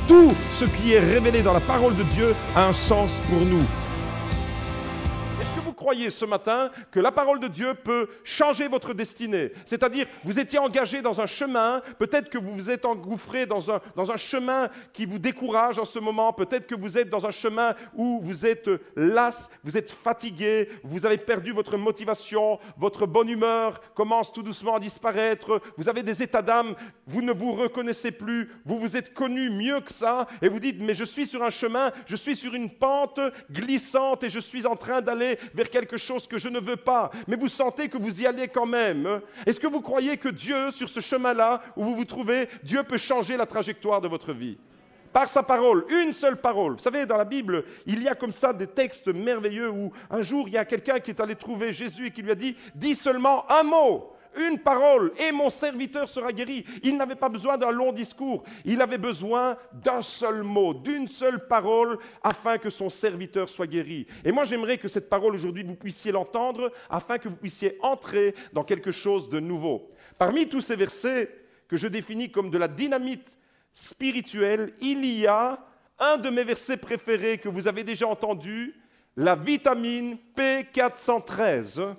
tout ce qui est révélé dans la parole de Dieu a un sens pour nous. Est-ce que vous croyez ce matin que la parole de Dieu peut changer votre destinée? C'est-à-dire, vous étiez engagé dans un chemin, peut-être que vous vous êtes engouffré dans un chemin qui vous décourage en ce moment, peut-être que vous êtes dans un chemin où vous êtes las, vous êtes fatigué, vous avez perdu votre motivation, votre bonne humeur commence tout doucement à disparaître, vous avez des états d'âme, vous ne vous reconnaissez plus, vous vous êtes connu mieux que ça, et vous dites, mais je suis sur un chemin, je suis sur une pente glissante et je suis en train d'aller vers quelque chose que je ne veux pas, mais vous sentez que vous y allez quand même. Est-ce que vous croyez que Dieu, sur ce chemin-là où vous vous trouvez, Dieu peut changer la trajectoire de votre vie? Par sa parole, une seule parole. Vous savez, dans la Bible, il y a comme ça des textes merveilleux où un jour, il y a quelqu'un qui est allé trouver Jésus et qui lui a dit « Dis seulement un mot ». Une parole, et mon serviteur sera guéri. Il n'avait pas besoin d'un long discours, il avait besoin d'un seul mot, d'une seule parole, afin que son serviteur soit guéri. Et moi, j'aimerais que cette parole aujourd'hui, vous puissiez l'entendre, afin que vous puissiez entrer dans quelque chose de nouveau. Parmi tous ces versets que je définis comme de la dynamite spirituelle, il y a un de mes versets préférés que vous avez déjà entendu, la vitamine P413.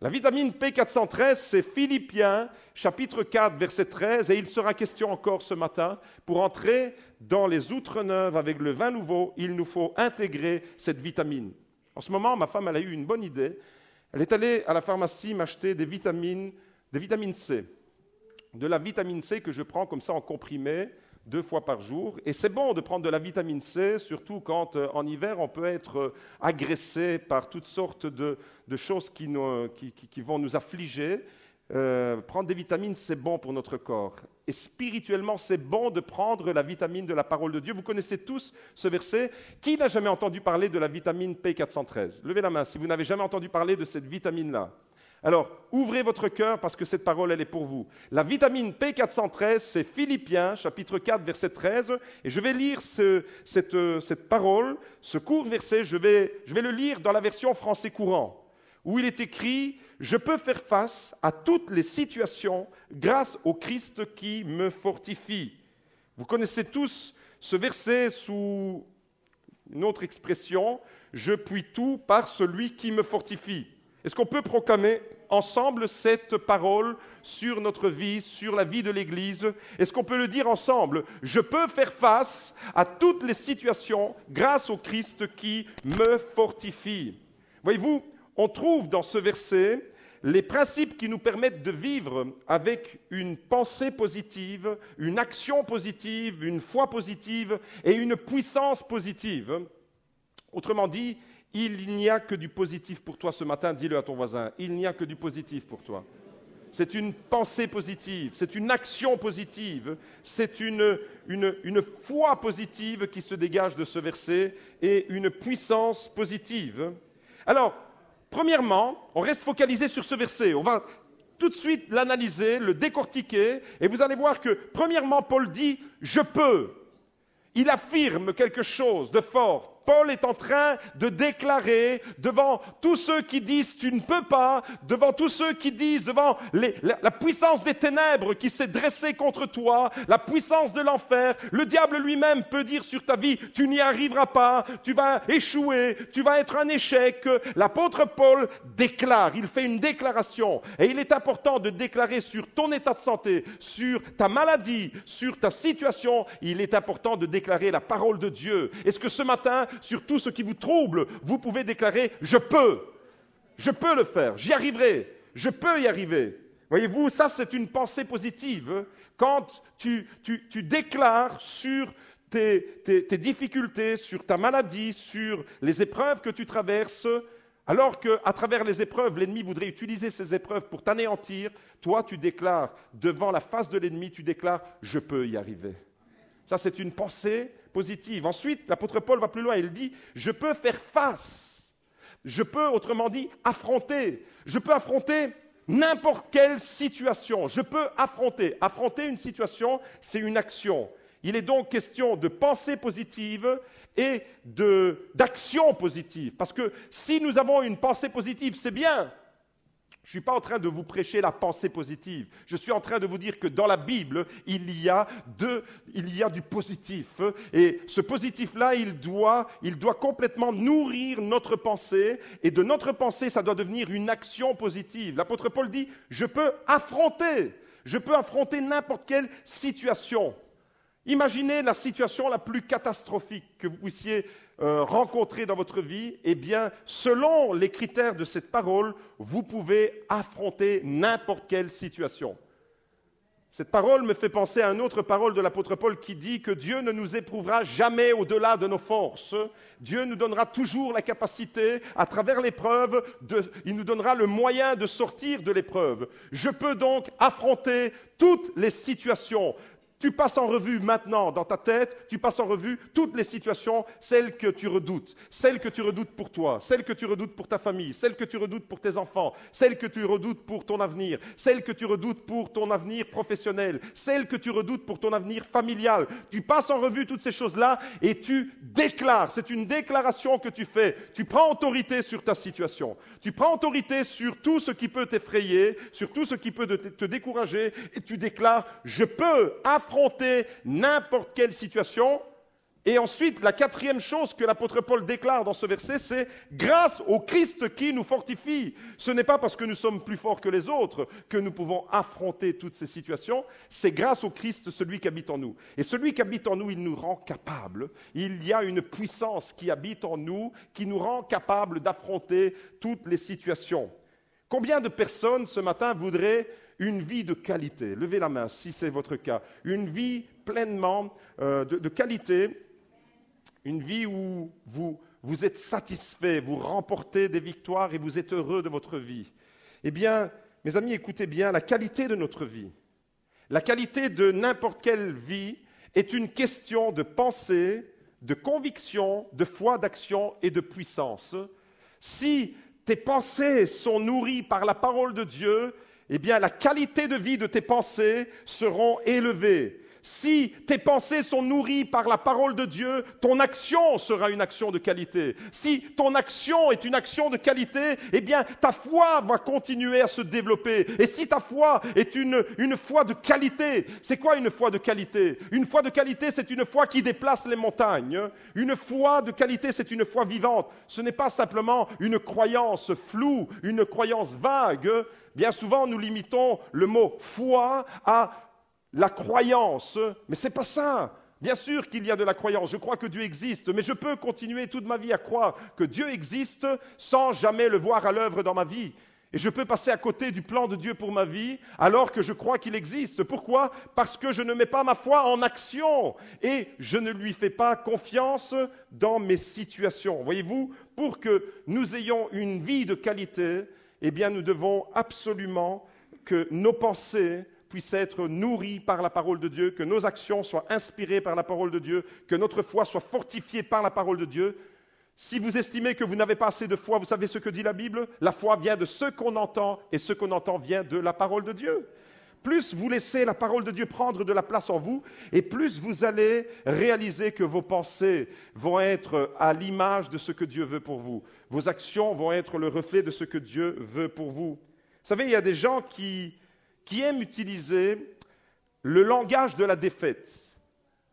La vitamine P413, c'est Philippiens, chapitre 4, verset 13, et il sera question encore ce matin, pour entrer dans les outres neuves avec le vin nouveau, il nous faut intégrer cette vitamine. En ce moment, ma femme elle a eu une bonne idée. Elle est allée à la pharmacie m'acheter des vitamines C. De la vitamine C que je prends comme ça en comprimé, 2 fois par jour. Et c'est bon de prendre de la vitamine C, surtout quand en hiver, on peut être agressé par toutes sortes de choses qui vont nous affliger. Prendre des vitamines, c'est bon pour notre corps. Et spirituellement, c'est bon de prendre la vitamine de la parole de Dieu. Vous connaissez tous ce verset. Qui n'a jamais entendu parler de la vitamine P413? Levez la main si vous n'avez jamais entendu parler de cette vitamine-là. Alors, ouvrez votre cœur parce que cette parole, elle est pour vous. La vitamine P413, c'est Philippiens, chapitre 4, verset 13. Et je vais lire cette parole, ce court verset, je vais le lire dans la version français courant, où il est écrit « Je peux faire face à toutes les situations grâce au Christ qui me fortifie ». Vous connaissez tous ce verset sous une autre expression « Je puis tout par celui qui me fortifie ». Est-ce qu'on peut proclamer ensemble cette parole sur notre vie, sur la vie de l'Église? Est-ce qu'on peut le dire ensemble? Je peux faire face à toutes les situations grâce au Christ qui me fortifie. Voyez-vous, on trouve dans ce verset les principes qui nous permettent de vivre avec une pensée positive, une action positive, une foi positive et une puissance positive. Autrement dit, il n'y a que du positif pour toi ce matin, dis-le à ton voisin, il n'y a que du positif pour toi. C'est une pensée positive, c'est une action positive, c'est une foi positive qui se dégage de ce verset et une puissance positive. Alors, premièrement, on reste focalisé sur ce verset, on va tout de suite l'analyser, le décortiquer, et vous allez voir que, premièrement, Paul dit « je peux ». Il affirme quelque chose de fort. Paul est en train de déclarer devant tous ceux qui disent « tu ne peux pas », devant tous ceux qui disent, devant la puissance des ténèbres qui s'est dressée contre toi, la puissance de l'enfer, le diable lui-même peut dire sur ta vie « tu n'y arriveras pas, tu vas échouer, tu vas être un échec ». L'apôtre Paul déclare, il fait une déclaration, et il est important de déclarer sur ton état de santé, sur ta maladie, sur ta situation, il est important de déclarer la parole de Dieu. Est-ce que ce matin, sur tout ce qui vous trouble, vous pouvez déclarer « je peux le faire, j'y arriverai, je peux y arriver ». Voyez-vous, ça c'est une pensée positive. Quand tu déclares sur tes difficultés, sur ta maladie, sur les épreuves que tu traverses, alors qu'à travers les épreuves, l'ennemi voudrait utiliser ces épreuves pour t'anéantir, toi tu déclares devant la face de l'ennemi, tu déclares « je peux y arriver ». Ça c'est une pensée positive. Ensuite, l'apôtre Paul va plus loin, il dit « je peux faire face ». Je peux, autrement dit, affronter. Je peux affronter n'importe quelle situation. Je peux affronter. Affronter une situation, c'est une action. Il est donc question de pensée positive et d'action positive. Parce que si nous avons une pensée positive, c'est bien. Je ne suis pas en train de vous prêcher la pensée positive. Je suis en train de vous dire que dans la Bible, il y a du positif. Et ce positif-là, il doit complètement nourrir notre pensée. Et de notre pensée, ça doit devenir une action positive. L'apôtre Paul dit, je peux affronter n'importe quelle situation. Imaginez la situation la plus catastrophique que vous puissiez rencontrer dans votre vie. Eh bien, selon les critères de cette parole, vous pouvez affronter n'importe quelle situation. Cette parole me fait penser à une autre parole de l'apôtre Paul qui dit que Dieu ne nous éprouvera jamais au-delà de nos forces. Dieu nous donnera toujours la capacité, à travers l'épreuve, il nous donnera le moyen de sortir de l'épreuve. Je peux donc affronter toutes les situations. Tu passes en revue maintenant dans ta tête, tu passes en revue toutes les situations, celles que tu redoutes pour toi, celles que tu redoutes pour ta famille, celles que tu redoutes pour tes enfants, celles que tu redoutes pour ton avenir, celles que tu redoutes pour ton avenir professionnel, celles que tu redoutes pour ton avenir familial. Tu passes en revue toutes ces choses-là et tu déclares, c'est une déclaration que tu fais. Tu prends autorité sur ta situation, tu prends autorité sur tout ce qui peut t'effrayer, sur tout ce qui peut te décourager et tu déclares, je peux affronter n'importe quelle situation. Et ensuite, la quatrième chose que l'apôtre Paul déclare dans ce verset, c'est « grâce au Christ qui nous fortifie ». Ce n'est pas parce que nous sommes plus forts que les autres que nous pouvons affronter toutes ces situations, c'est grâce au Christ, celui qui habite en nous. Et celui qui habite en nous, il nous rend capables. Il y a une puissance qui habite en nous, qui nous rend capables d'affronter toutes les situations. Combien de personnes ce matin voudraient une vie de qualité? Levez la main si c'est votre cas. Une vie pleinement de qualité, une vie où vous êtes satisfait, vous remportez des victoires et vous êtes heureux de votre vie. Eh bien, mes amis, écoutez bien, la qualité de notre vie, la qualité de n'importe quelle vie est une question de pensée, de conviction, de foi, d'action et de puissance. Si tes pensées sont nourries par la parole de Dieu, eh bien, la qualité de vie de tes pensées seront élevées. Si tes pensées sont nourries par la parole de Dieu, ton action sera une action de qualité. Si ton action est une action de qualité, eh bien, ta foi va continuer à se développer. Et si ta foi est une foi de qualité, c'est quoi une foi de qualité? Une foi de qualité, c'est une foi qui déplace les montagnes. Une foi de qualité, c'est une foi vivante. Ce n'est pas simplement une croyance floue, une croyance vague. Bien souvent, nous limitons le mot foi à la croyance, mais ce n'est pas ça. Bien sûr qu'il y a de la croyance, je crois que Dieu existe, mais je peux continuer toute ma vie à croire que Dieu existe sans jamais le voir à l'œuvre dans ma vie. Et je peux passer à côté du plan de Dieu pour ma vie alors que je crois qu'il existe. Pourquoi? Parce que je ne mets pas ma foi en action et je ne lui fais pas confiance dans mes situations. Voyez-vous, pour que nous ayons une vie de qualité, eh bien nous devons absolument que nos pensées puissent être nourries par la parole de Dieu, que nos actions soient inspirées par la parole de Dieu, que notre foi soit fortifiée par la parole de Dieu. Si vous estimez que vous n'avez pas assez de foi, vous savez ce que dit la Bible? La foi vient de ce qu'on entend, et ce qu'on entend vient de la parole de Dieu. Plus vous laissez la parole de Dieu prendre de la place en vous, et plus vous allez réaliser que vos pensées vont être à l'image de ce que Dieu veut pour vous. Vos actions vont être le reflet de ce que Dieu veut pour vous. Vous savez, il y a des gens qui aiment utiliser le langage de la défaite.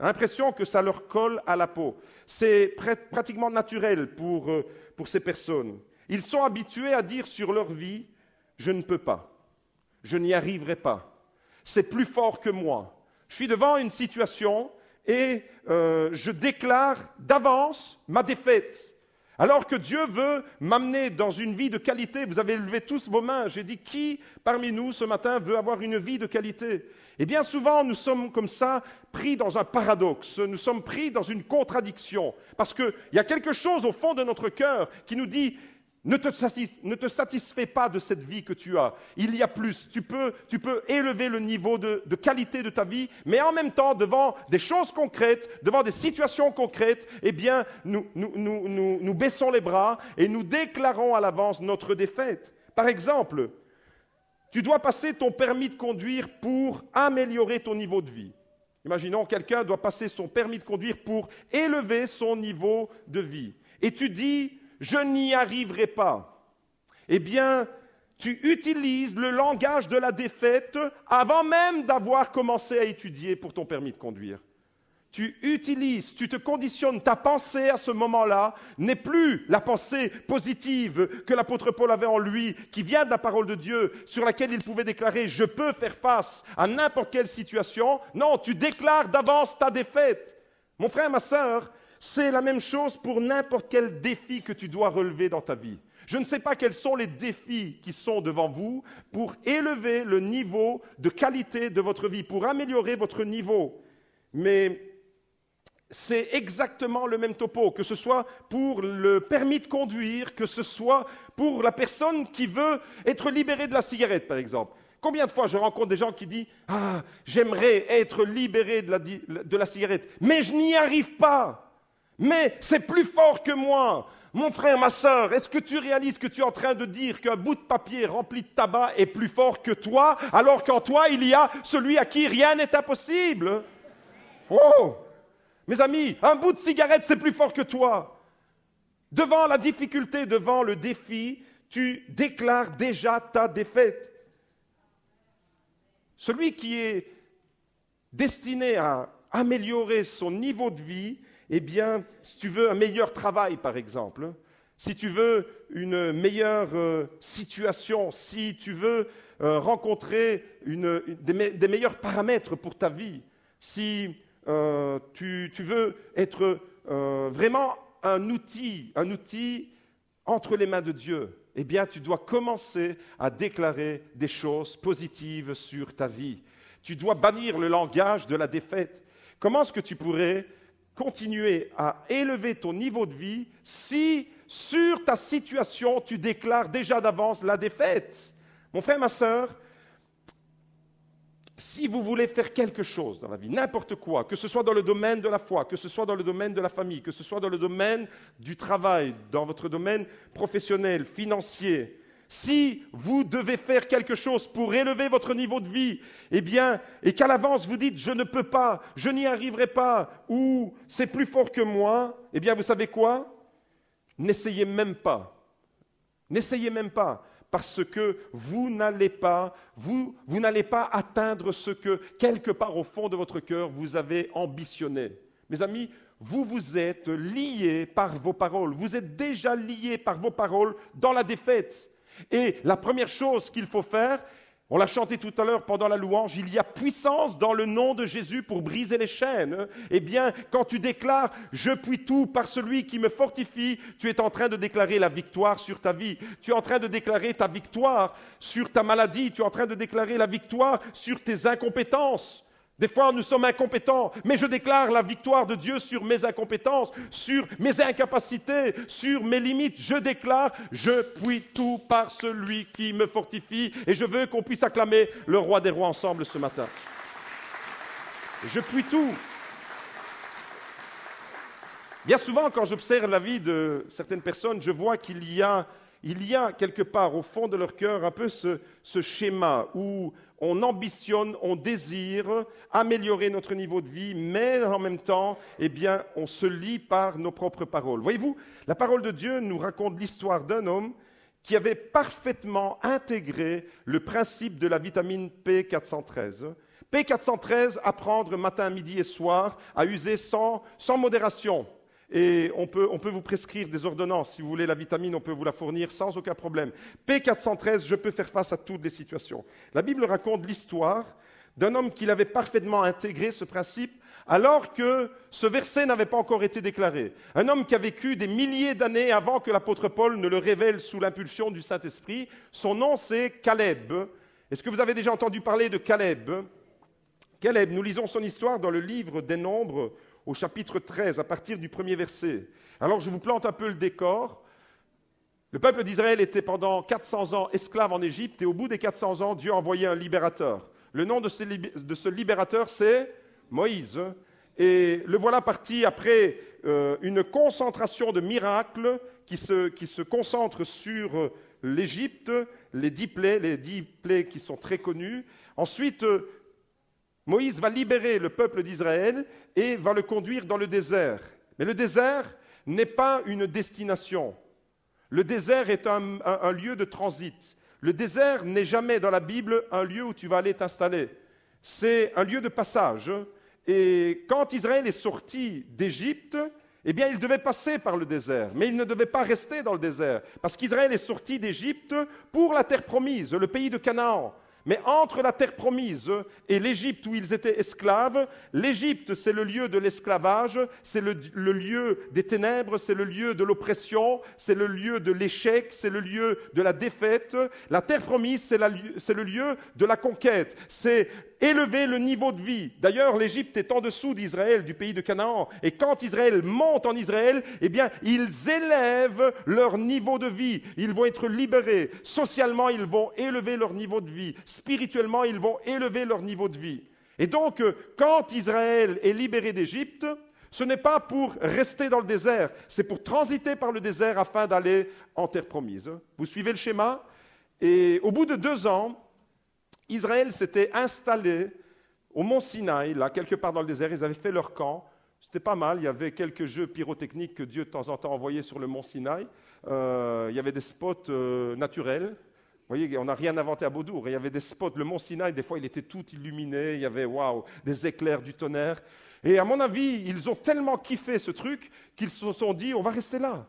L'impression que ça leur colle à la peau. C'est pratiquement naturel pour ces personnes. Ils sont habitués à dire sur leur vie « je ne peux pas, je n'y arriverai pas, c'est plus fort que moi ». Je suis devant une situation et je déclare d'avance ma défaite. Alors que Dieu veut m'amener dans une vie de qualité, vous avez levé tous vos mains, j'ai dit qui parmi nous ce matin veut avoir une vie de qualité? Et bien souvent nous sommes comme ça pris dans un paradoxe, nous sommes pris dans une contradiction, parce qu'il y a quelque chose au fond de notre cœur qui nous dit ne te satisfais pas de cette vie que tu as. Il y a plus. Tu peux élever le niveau de qualité de ta vie, mais en même temps, devant des choses concrètes, devant des situations concrètes, eh bien, nous baissons les bras et nous déclarons à l'avance notre défaite. Par exemple, tu dois passer ton permis de conduire pour améliorer ton niveau de vie. Imaginons, quelqu'un doit passer son permis de conduire pour élever son niveau de vie. Et tu dis... je n'y arriverai pas. Eh bien, Tu utilises le langage de la défaite avant même d'avoir commencé à étudier pour ton permis de conduire. Tu te conditionnes, ta pensée à ce moment-là n'est plus la pensée positive que l'apôtre Paul avait en lui, qui vient de la parole de Dieu, sur laquelle il pouvait déclarer « je peux faire face à n'importe quelle situation ». Non, tu déclares d'avance ta défaite. Mon frère, ma sœur, c'est la même chose pour n'importe quel défi que tu dois relever dans ta vie. Je ne sais pas quels sont les défis qui sont devant vous pour élever le niveau de qualité de votre vie, pour améliorer votre niveau. Mais c'est exactement le même topo, que ce soit pour le permis de conduire, que ce soit pour la personne qui veut être libérée de la cigarette, par exemple. Combien de fois je rencontre des gens qui disent « Ah, j'aimerais être libéré de la cigarette, mais je n'y arrive pas. Mais c'est plus fort que moi. » Mon frère, ma sœur, est-ce que tu réalises que tu es en train de dire qu'un bout de papier rempli de tabac est plus fort que toi, alors qu'en toi, il y a celui à qui rien n'est impossible? Oh! Mes amis, un bout de cigarette, c'est plus fort que toi. Devant la difficulté, devant le défi, tu déclares déjà ta défaite. Celui qui est destiné à améliorer son niveau de vie, eh bien, si tu veux un meilleur travail, par exemple, si tu veux une meilleure situation, si tu veux rencontrer des meilleurs paramètres pour ta vie, si tu veux être vraiment un outil entre les mains de Dieu, eh bien, tu dois commencer à déclarer des choses positives sur ta vie. Tu dois bannir le langage de la défaite. Comment est-ce que tu pourrais continuer à élever ton niveau de vie si, sur ta situation, tu déclares déjà d'avance la défaite? Mon frère, ma sœur, si vous voulez faire quelque chose dans la vie, n'importe quoi, que ce soit dans le domaine de la foi, que ce soit dans le domaine de la famille, que ce soit dans le domaine du travail, dans votre domaine professionnel, financier, si vous devez faire quelque chose pour élever votre niveau de vie, eh bien, et qu'à l'avance vous dites « je ne peux pas, je n'y arriverai pas » ou « c'est plus fort que moi », eh bien, vous savez quoi? N'essayez même pas. N'essayez même pas. Parce que vous n'allez pas atteindre ce que, quelque part au fond de votre cœur, vous avez ambitionné. Mes amis, vous êtes liés par vos paroles. Vous êtes déjà liés par vos paroles dans la défaite. Et la première chose qu'il faut faire, on l'a chanté tout à l'heure pendant la louange, il y a puissance dans le nom de Jésus pour briser les chaînes. Eh bien, quand tu déclares « Je puis tout par celui qui me fortifie », tu es en train de déclarer la victoire sur ta vie. Tu es en train de déclarer ta victoire sur ta maladie. Tu es en train de déclarer la victoire sur tes incompétences. Des fois, nous sommes incompétents, mais je déclare la victoire de Dieu sur mes incompétences, sur mes incapacités, sur mes limites. Je déclare, je puis tout par celui qui me fortifie. Et je veux qu'on puisse acclamer le roi des rois ensemble ce matin. Je puis tout. Bien souvent, quand j'observe la vie de certaines personnes, je vois qu'il y a quelque part au fond de leur cœur un peu ce schéma où on ambitionne, on désire améliorer notre niveau de vie, mais en même temps, eh bien, on se lie par nos propres paroles. Voyez-vous, la parole de Dieu nous raconte l'histoire d'un homme qui avait parfaitement intégré le principe de la vitamine P413. P413 à prendre matin, midi et soir, à user sans modération. Et on peut vous prescrire des ordonnances. Si vous voulez la vitamine, on peut vous la fournir sans aucun problème. P413, je peux faire face à toutes les situations. La Bible raconte l'histoire d'un homme qui avait parfaitement intégré ce principe alors que ce verset n'avait pas encore été déclaré. Un homme qui a vécu des milliers d'années avant que l'apôtre Paul ne le révèle sous l'impulsion du Saint-Esprit. Son nom, c'est Caleb. Est-ce que vous avez déjà entendu parler de Caleb? Caleb, nous lisons son histoire dans le livre des Nombres, au chapitre 13, à partir du premier verset. Alors, je vous plante un peu le décor. Le peuple d'Israël était pendant 400 ans esclave en Égypte, et au bout des 400 ans, Dieu a envoyé un libérateur. Le nom de ce libérateur, c'est Moïse. Et le voilà parti après une concentration de miracles qui se concentre sur l'Égypte, les 10 plaies qui sont très connues. Ensuite, Moïse va libérer le peuple d'Israël et va le conduire dans le désert. Mais le désert n'est pas une destination. Le désert est un lieu de transit. Le désert n'est jamais dans la Bible un lieu où tu vas aller t'installer. C'est un lieu de passage. Et quand Israël est sorti d'Égypte, eh bien, il devait passer par le désert, mais il ne devait pas rester dans le désert, parce qu'Israël est sorti d'Égypte pour la terre promise, le pays de Canaan. Mais entre la terre promise et l'Égypte où ils étaient esclaves, l'Égypte, c'est le lieu de l'esclavage, c'est le lieu des ténèbres, c'est le lieu de l'oppression, c'est le lieu de l'échec, c'est le lieu de la défaite. La terre promise, c'est le lieu de la conquête, c'est élever le niveau de vie. D'ailleurs, l'Égypte est en dessous d'Israël, du pays de Canaan. Et quand Israël monte en Israël, eh bien, ils élèvent leur niveau de vie. Ils vont être libérés. Socialement, ils vont élever leur niveau de vie. Spirituellement, ils vont élever leur niveau de vie. Et donc, quand Israël est libéré d'Égypte, ce n'est pas pour rester dans le désert, c'est pour transiter par le désert afin d'aller en terre promise. Vous suivez le schéma? Et au bout de 2 ans, Israël s'était installé au mont Sinaï, là, quelque part dans le désert. Ils avaient fait leur camp. C'était pas mal. Il y avait quelques jeux pyrotechniques que Dieu, de temps en temps, envoyait sur le mont Sinaï. Il y avait des spots naturels. Vous voyez, on n'a rien inventé à Beaudour. Il y avait des spots. Le mont Sinaï, des fois, il était tout illuminé. Il y avait, des éclairs, du tonnerre. Et à mon avis, ils ont tellement kiffé ce truc qu'ils se sont dit, on va rester là.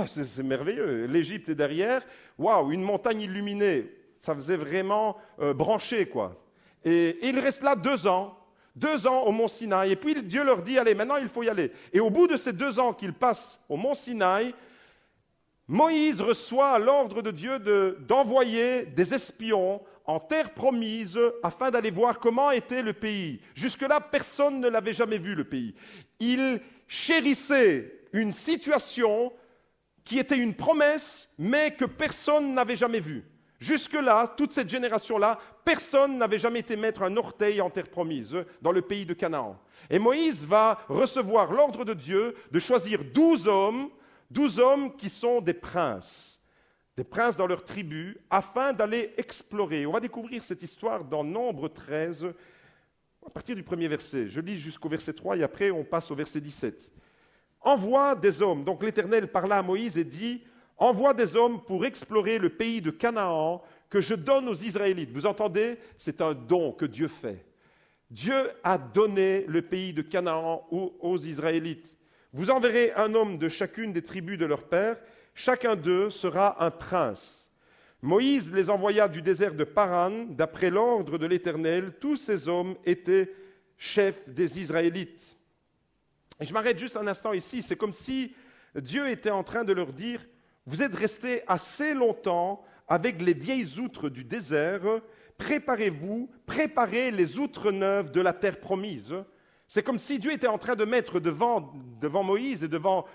C'est merveilleux. L'Égypte est derrière. Une montagne illuminée. Ça faisait vraiment branché, quoi. Et ils restent là 2 ans. 2 ans au mont Sinaï. Et puis Dieu leur dit, allez, maintenant il faut y aller. Et au bout de ces 2 ans qu'ils passent au mont Sinaï, Moïse reçoit l'ordre de Dieu d'envoyer des espions en terre promise afin d'aller voir comment était le pays. Jusque-là, personne ne l'avait jamais vu, le pays. Il chérissait une situation qui était une promesse, mais que personne n'avait jamais vue. Jusque-là, toute cette génération-là, personne n'avait jamais été mettre un orteil en terre promise dans le pays de Canaan. Et Moïse va recevoir l'ordre de Dieu de choisir 12 hommes qui sont des princes dans leur tribu, afin d'aller explorer. On va découvrir cette histoire dans Nombre 13, à partir du 1er verset. Je lis jusqu'au verset 3 et après on passe au verset 17. Envoie des hommes. Donc l'Éternel parla à Moïse et dit, envoie des hommes pour explorer le pays de Canaan que je donne aux Israélites. Vous entendez? C'est un don que Dieu fait. Dieu a donné le pays de Canaan aux Israélites. Vous enverrez un homme de chacune des tribus de leur père. Chacun d'eux sera un prince. Moïse les envoya du désert de Paran, d'après l'ordre de l'Éternel. Tous ces hommes étaient chefs des Israélites. Et je m'arrête juste un instant ici. C'est comme si Dieu était en train de leur dire, vous êtes restés assez longtemps avec les vieilles outres du désert, préparez-vous, préparez les outres neuves de la terre promise. C'est comme si Dieu était en train de mettre devant Moïse et devant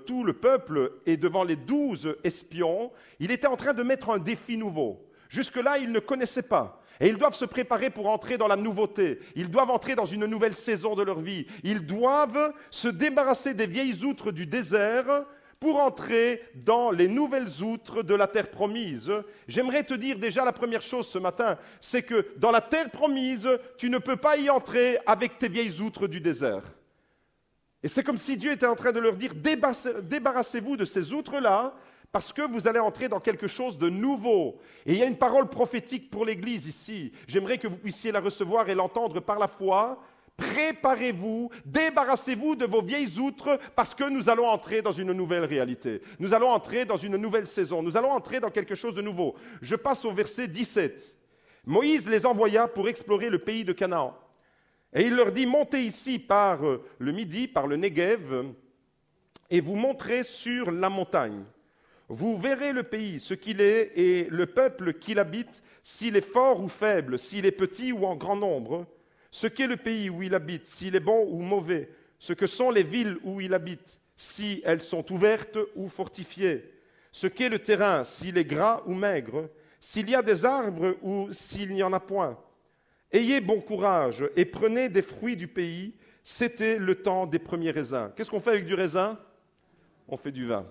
tout le peuple et devant les 12 espions, il était en train de mettre un défi nouveau. Jusque-là, ils ne connaissaient pas. Et ils doivent se préparer pour entrer dans la nouveauté. Ils doivent entrer dans une nouvelle saison de leur vie. Ils doivent se débarrasser des vieilles outres du désert pour entrer dans les nouvelles outres de la terre promise. J'aimerais te dire déjà la première chose ce matin, c'est que dans la terre promise, tu ne peux pas y entrer avec tes vieilles outres du désert. Et c'est comme si Dieu était en train de leur dire, débarrassez-vous de ces outres-là, parce que vous allez entrer dans quelque chose de nouveau. Et il y a une parole prophétique pour l'Église ici. J'aimerais que vous puissiez la recevoir et l'entendre par la foi. Préparez-vous, débarrassez-vous de vos vieilles outres parce que nous allons entrer dans une nouvelle réalité. Nous allons entrer dans une nouvelle saison. Nous allons entrer dans quelque chose de nouveau. Je passe au verset 17. Moïse les envoya pour explorer le pays de Canaan. Et il leur dit, montez ici par le midi, par le Negev, et vous monterez sur la montagne. Vous verrez le pays, ce qu'il est, et le peuple qui l'habite, s'il est fort ou faible, s'il est petit ou en grand nombre, ce qu'est le pays où il habite, s'il est bon ou mauvais, ce que sont les villes où il habite, si elles sont ouvertes ou fortifiées, ce qu'est le terrain, s'il est gras ou maigre, s'il y a des arbres ou s'il n'y en a point. Ayez bon courage et prenez des fruits du pays, c'était le temps des premiers raisins. Qu'est-ce qu'on fait avec du raisin? On fait du vin.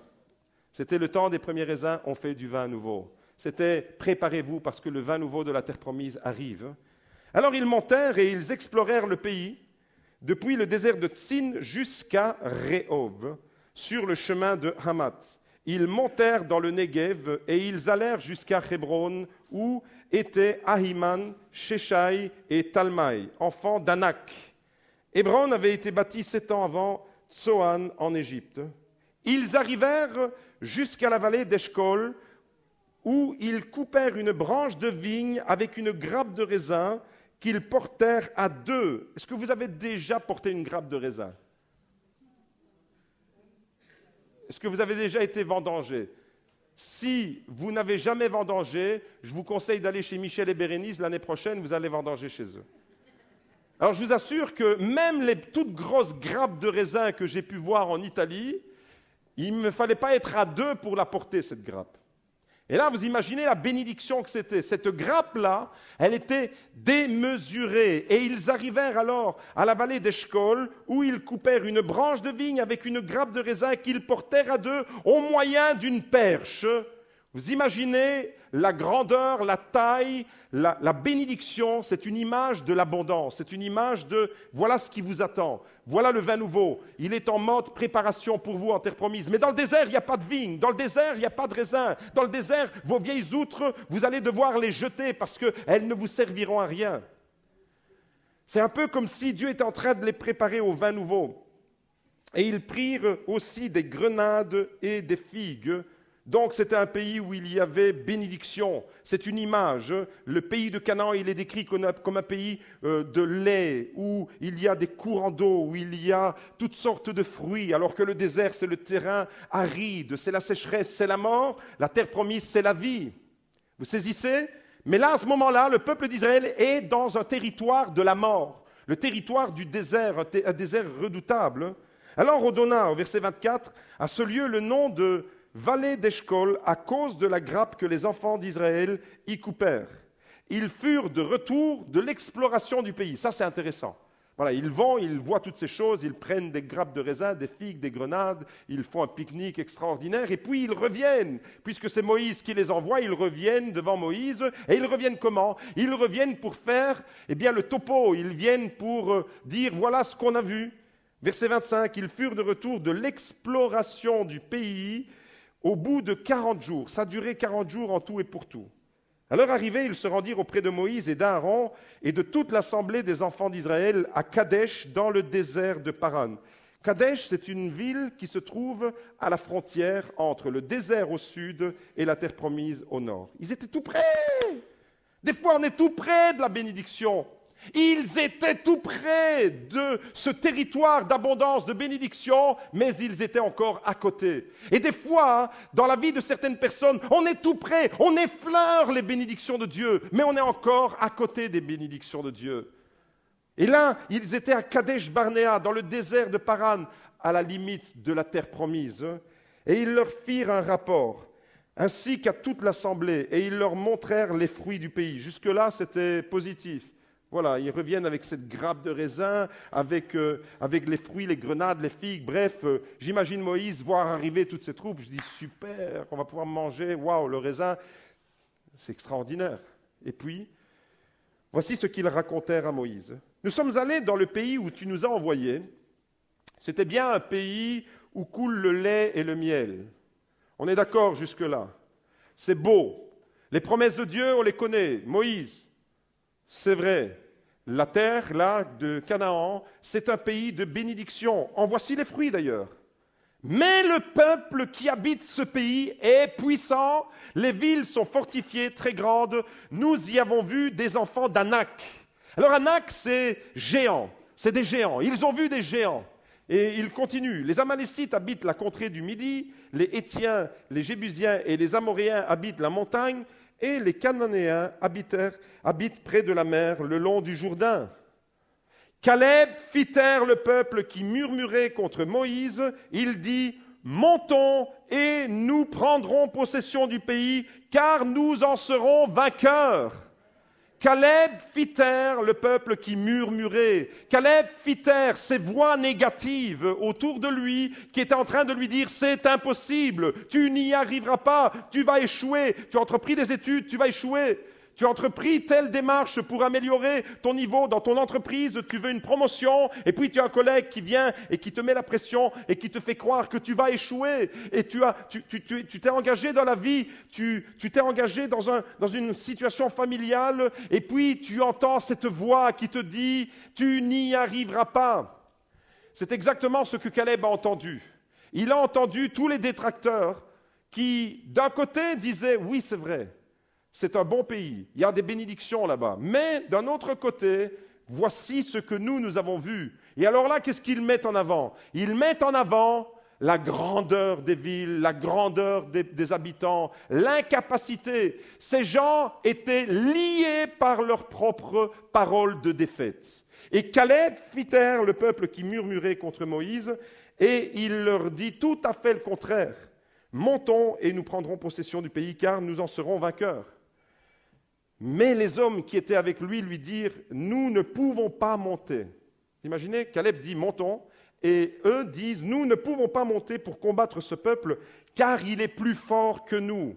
C'était le temps des premiers raisins, on fait du vin nouveau. C'était préparez-vous parce que le vin nouveau de la terre promise arrive. Alors ils montèrent et ils explorèrent le pays, depuis le désert de Tsin jusqu'à Rehob, sur le chemin de Hamath. ils montèrent dans le Negev et ils allèrent jusqu'à Hébron, où étaient Ahiman, Sheshai et Talmaï, enfants d'Anak. Hébron avait été bâti 7 ans avant Tsoan en Égypte. Ils arrivèrent jusqu'à la vallée d'Eshcol, où ils coupèrent une branche de vigne avec une grappe de raisin qu'ils portèrent à 2. Est-ce que vous avez déjà porté une grappe de raisin? Est-ce que vous avez déjà été vendangé? Si vous n'avez jamais vendangé, je vous conseille d'aller chez Michel et Bérénice l'année prochaine, vous allez vendanger chez eux. Alors je vous assure que même les toutes grosses grappes de raisin que j'ai pu voir en Italie, il ne me fallait pas être à 2 pour la porter, cette grappe. Et là, vous imaginez la bénédiction que c'était. Cette grappe-là, elle était démesurée. Et ils arrivèrent alors à la vallée d'Eshcol, où ils coupèrent une branche de vigne avec une grappe de raisin qu'ils portèrent à 2 au moyen d'une perche. Vous imaginez la grandeur, la taille, la bénédiction, c'est une image de l'abondance, c'est une image de voilà ce qui vous attend, voilà le vin nouveau, il est en mode préparation pour vous en terre promise. Mais dans le désert, il n'y a pas de vigne, dans le désert, il n'y a pas de raisin, dans le désert, vos vieilles outres, vous allez devoir les jeter parce qu'elles ne vous serviront à rien. C'est un peu comme si Dieu était en train de les préparer au vin nouveau. Et ils prirent aussi des grenades et des figues. Donc c'était un pays où il y avait bénédiction. C'est une image. Le pays de Canaan, il est décrit comme un pays de lait, où il y a des courants d'eau, où il y a toutes sortes de fruits, alors que le désert, c'est le terrain aride, c'est la sécheresse, c'est la mort. La terre promise, c'est la vie. Vous saisissez? Mais là, à ce moment-là, le peuple d'Israël est dans un territoire de la mort, le territoire du désert, un désert redoutable. Alors on donna, au verset 24, à ce lieu le nom de vallée d'Eshcol à cause de la grappe que les enfants d'Israël y coupèrent. Ils furent de retour de l'exploration du pays. Ça, c'est intéressant. Voilà, ils vont, ils voient toutes ces choses, ils prennent des grappes de raisin, des figues, des grenades, ils font un pique-nique extraordinaire, et puis ils reviennent. Puisque c'est Moïse qui les envoie, ils reviennent devant Moïse. Et ils reviennent comment? Ils reviennent pour faire le topo. Ils viennent pour dire, voilà ce qu'on a vu. Verset 25, ils furent de retour de l'exploration du pays au bout de 40 jours. Ça a duré 40 jours en tout et pour tout. À leur arrivée, ils se rendirent auprès de Moïse et d'Aaron et de toute l'assemblée des enfants d'Israël à Kadesh, dans le désert de Paran. Kadesh, c'est une ville qui se trouve à la frontière entre le désert au sud et la terre promise au nord. Ils étaient tout près. Des fois, on est tout près de la bénédiction. Ils étaient tout près de ce territoire d'abondance, de bénédiction, mais ils étaient encore à côté. Et des fois, dans la vie de certaines personnes, on est tout près, on effleure les bénédictions de Dieu, mais on est encore à côté des bénédictions de Dieu. Et là, ils étaient à Kadesh Barnéa, dans le désert de Paran, à la limite de la terre promise, et ils leur firent un rapport, ainsi qu'à toute l'assemblée, et ils leur montrèrent les fruits du pays. Jusque-là, c'était positif. Voilà, ils reviennent avec cette grappe de raisin, avec les fruits, les grenades, les figues. Bref, j'imagine Moïse voir arriver toutes ces troupes. Je dis, super, on va pouvoir manger. Waouh, le raisin, c'est extraordinaire. Et puis, voici ce qu'ils racontèrent à Moïse. Nous sommes allés dans le pays où tu nous as envoyés. C'était bien un pays où coule le lait et le miel. On est d'accord jusque-là. C'est beau. Les promesses de Dieu, on les connaît. Moïse, c'est vrai. La terre, là, de Canaan, c'est un pays de bénédiction. En voici les fruits, d'ailleurs. Mais le peuple qui habite ce pays est puissant. Les villes sont fortifiées, très grandes. Nous y avons vu des enfants d'Anak. Alors, Anak, c'est géant. C'est des géants. Ils ont vu des géants. Et il continue. Les Amalécites habitent la contrée du Midi. Les Hétiens, les Jébusiens et les Amoréens habitent la montagne. Et les Cananéens habitent près de la mer, le long du Jourdain. Caleb fit taire le peuple qui murmurait contre Moïse. Il dit, « Montons et nous prendrons possession du pays, car nous en serons vainqueurs. » Caleb fit taire le peuple qui murmurait. Caleb fit taire ces voix négatives autour de lui qui étaient en train de lui dire « C'est impossible, tu n'y arriveras pas, tu vas échouer, tu as entrepris des études, tu vas échouer. Tu as entrepris telle démarche pour améliorer ton niveau dans ton entreprise, tu veux une promotion, et puis tu as un collègue qui vient et qui te met la pression et qui te fait croire que tu vas échouer. Et tu t'es engagé dans la vie, tu t'es engagé dans une situation familiale, et puis tu entends cette voix qui te dit « tu n'y arriveras pas ». C'est exactement ce que Caleb a entendu. Il a entendu tous les détracteurs qui, d'un côté, disaient « oui, c'est vrai ». C'est un bon pays, il y a des bénédictions là-bas. Mais d'un autre côté, voici ce que nous avons vu. Et alors là, qu'est-ce qu'ils mettent en avant? Ils mettent en avant la grandeur des villes, la grandeur des habitants, l'incapacité. Ces gens étaient liés par leurs propres paroles de défaite. Et Caleb fit taire le peuple qui murmurait contre Moïse, et il leur dit tout à fait le contraire. Montons et nous prendrons possession du pays, car nous en serons vainqueurs. Mais les hommes qui étaient avec lui dirent, nous ne pouvons pas monter. Imaginez, Caleb dit, montons, et eux disent, nous ne pouvons pas monter pour combattre ce peuple, car il est plus fort que nous.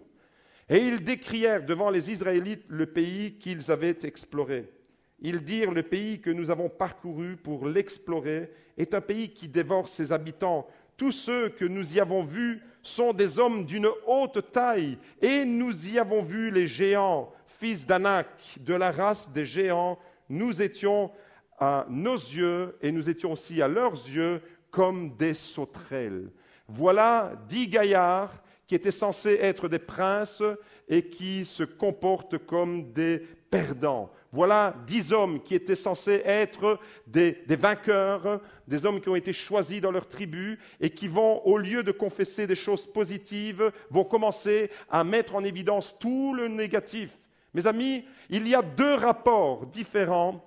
Et ils décrièrent devant les Israélites le pays qu'ils avaient exploré. Ils dirent, le pays que nous avons parcouru pour l'explorer est un pays qui dévore ses habitants. Tous ceux que nous y avons vus sont des hommes d'une haute taille, et nous y avons vu les géants, fils d'Anak, de la race des géants. Nous étions à nos yeux, et nous étions aussi à leurs yeux, comme des sauterelles. Voilà 10 gaillards qui étaient censés être des princes et qui se comportent comme des perdants. Voilà 10 hommes qui étaient censés être des vainqueurs, des hommes qui ont été choisis dans leur tribu et qui vont, au lieu de confesser des choses positives, vont commencer à mettre en évidence tout le négatif. Mes amis, il y a 2 rapports différents,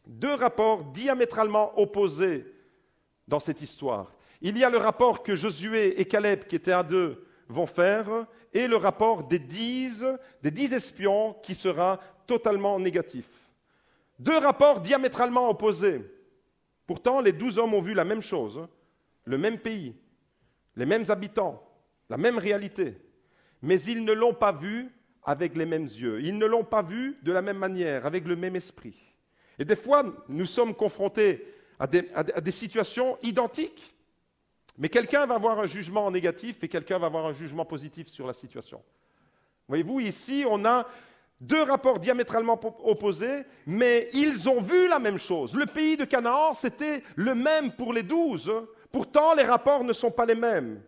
2 rapports diamétralement opposés dans cette histoire. Il y a le rapport que Josué et Caleb, qui étaient à 2, vont faire, et le rapport des 10 espions qui sera totalement négatif. 2 rapports diamétralement opposés. Pourtant, les 12 hommes ont vu la même chose, le même pays, les mêmes habitants, la même réalité. Mais ils ne l'ont pas vu avec les mêmes yeux. Ils ne l'ont pas vu de la même manière, avec le même esprit. Et des fois, nous sommes confrontés à des situations identiques, mais quelqu'un va avoir un jugement négatif et quelqu'un va avoir un jugement positif sur la situation. Voyez-vous, ici, on a 2 rapports diamétralement opposés, mais ils ont vu la même chose. Le pays de Canaan, c'était le même pour les 12. Pourtant, les rapports ne sont pas les mêmes.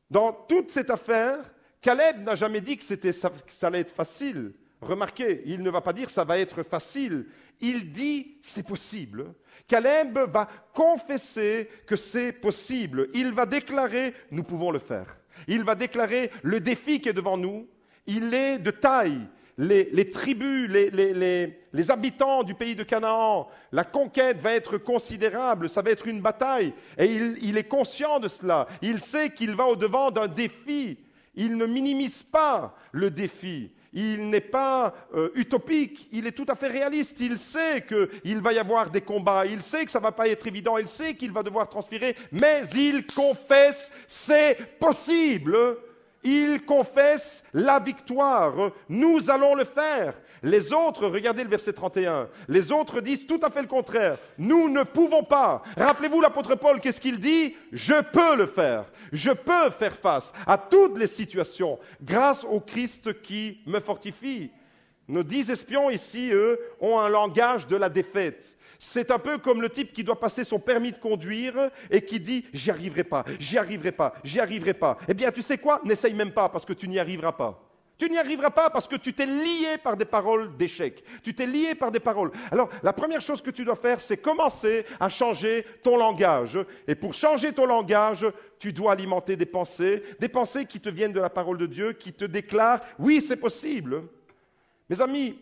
Dans toute cette affaire, Caleb n'a jamais dit que ça allait être facile. Remarquez, il ne va pas dire ça va être facile. Il dit c'est possible. Caleb va confesser que c'est possible. Il va déclarer nous pouvons le faire. Il va déclarer le défi qui est devant nous. Il est de taille. Les tribus, les habitants du pays de Canaan, la conquête va être considérable, ça va être une bataille. Et il est conscient de cela. Il sait qu'il va au-devant d'un défi. Il ne minimise pas le défi. Il n'est pas utopique, il est tout à fait réaliste. Il sait qu'il va y avoir des combats, il sait que ça ne va pas être évident, il sait qu'il va devoir transférer, mais il confesse, c'est possible. Il confesse la victoire. Nous allons le faire. Les autres, regardez le verset 31, les autres disent tout à fait le contraire. Nous ne pouvons pas. Rappelez-vous l'apôtre Paul, qu'est-ce qu'il dit? Je peux le faire. Je peux faire face à toutes les situations grâce au Christ qui me fortifie. Nos 10 espions ici, eux, ont un langage de la défaite. C'est un peu comme le type qui doit passer son permis de conduire et qui dit « j'y arriverai pas, j'y arriverai pas, j'y arriverai pas ». Eh bien, tu sais quoi? N'essaye même pas parce que tu n'y arriveras pas. Tu n'y arriveras pas parce que tu t'es lié par des paroles d'échec. Tu t'es lié par des paroles. Alors, la première chose que tu dois faire, c'est commencer à changer ton langage. Et pour changer ton langage, tu dois alimenter des pensées qui te viennent de la parole de Dieu, qui te déclarent « oui, c'est possible ». Mes amis,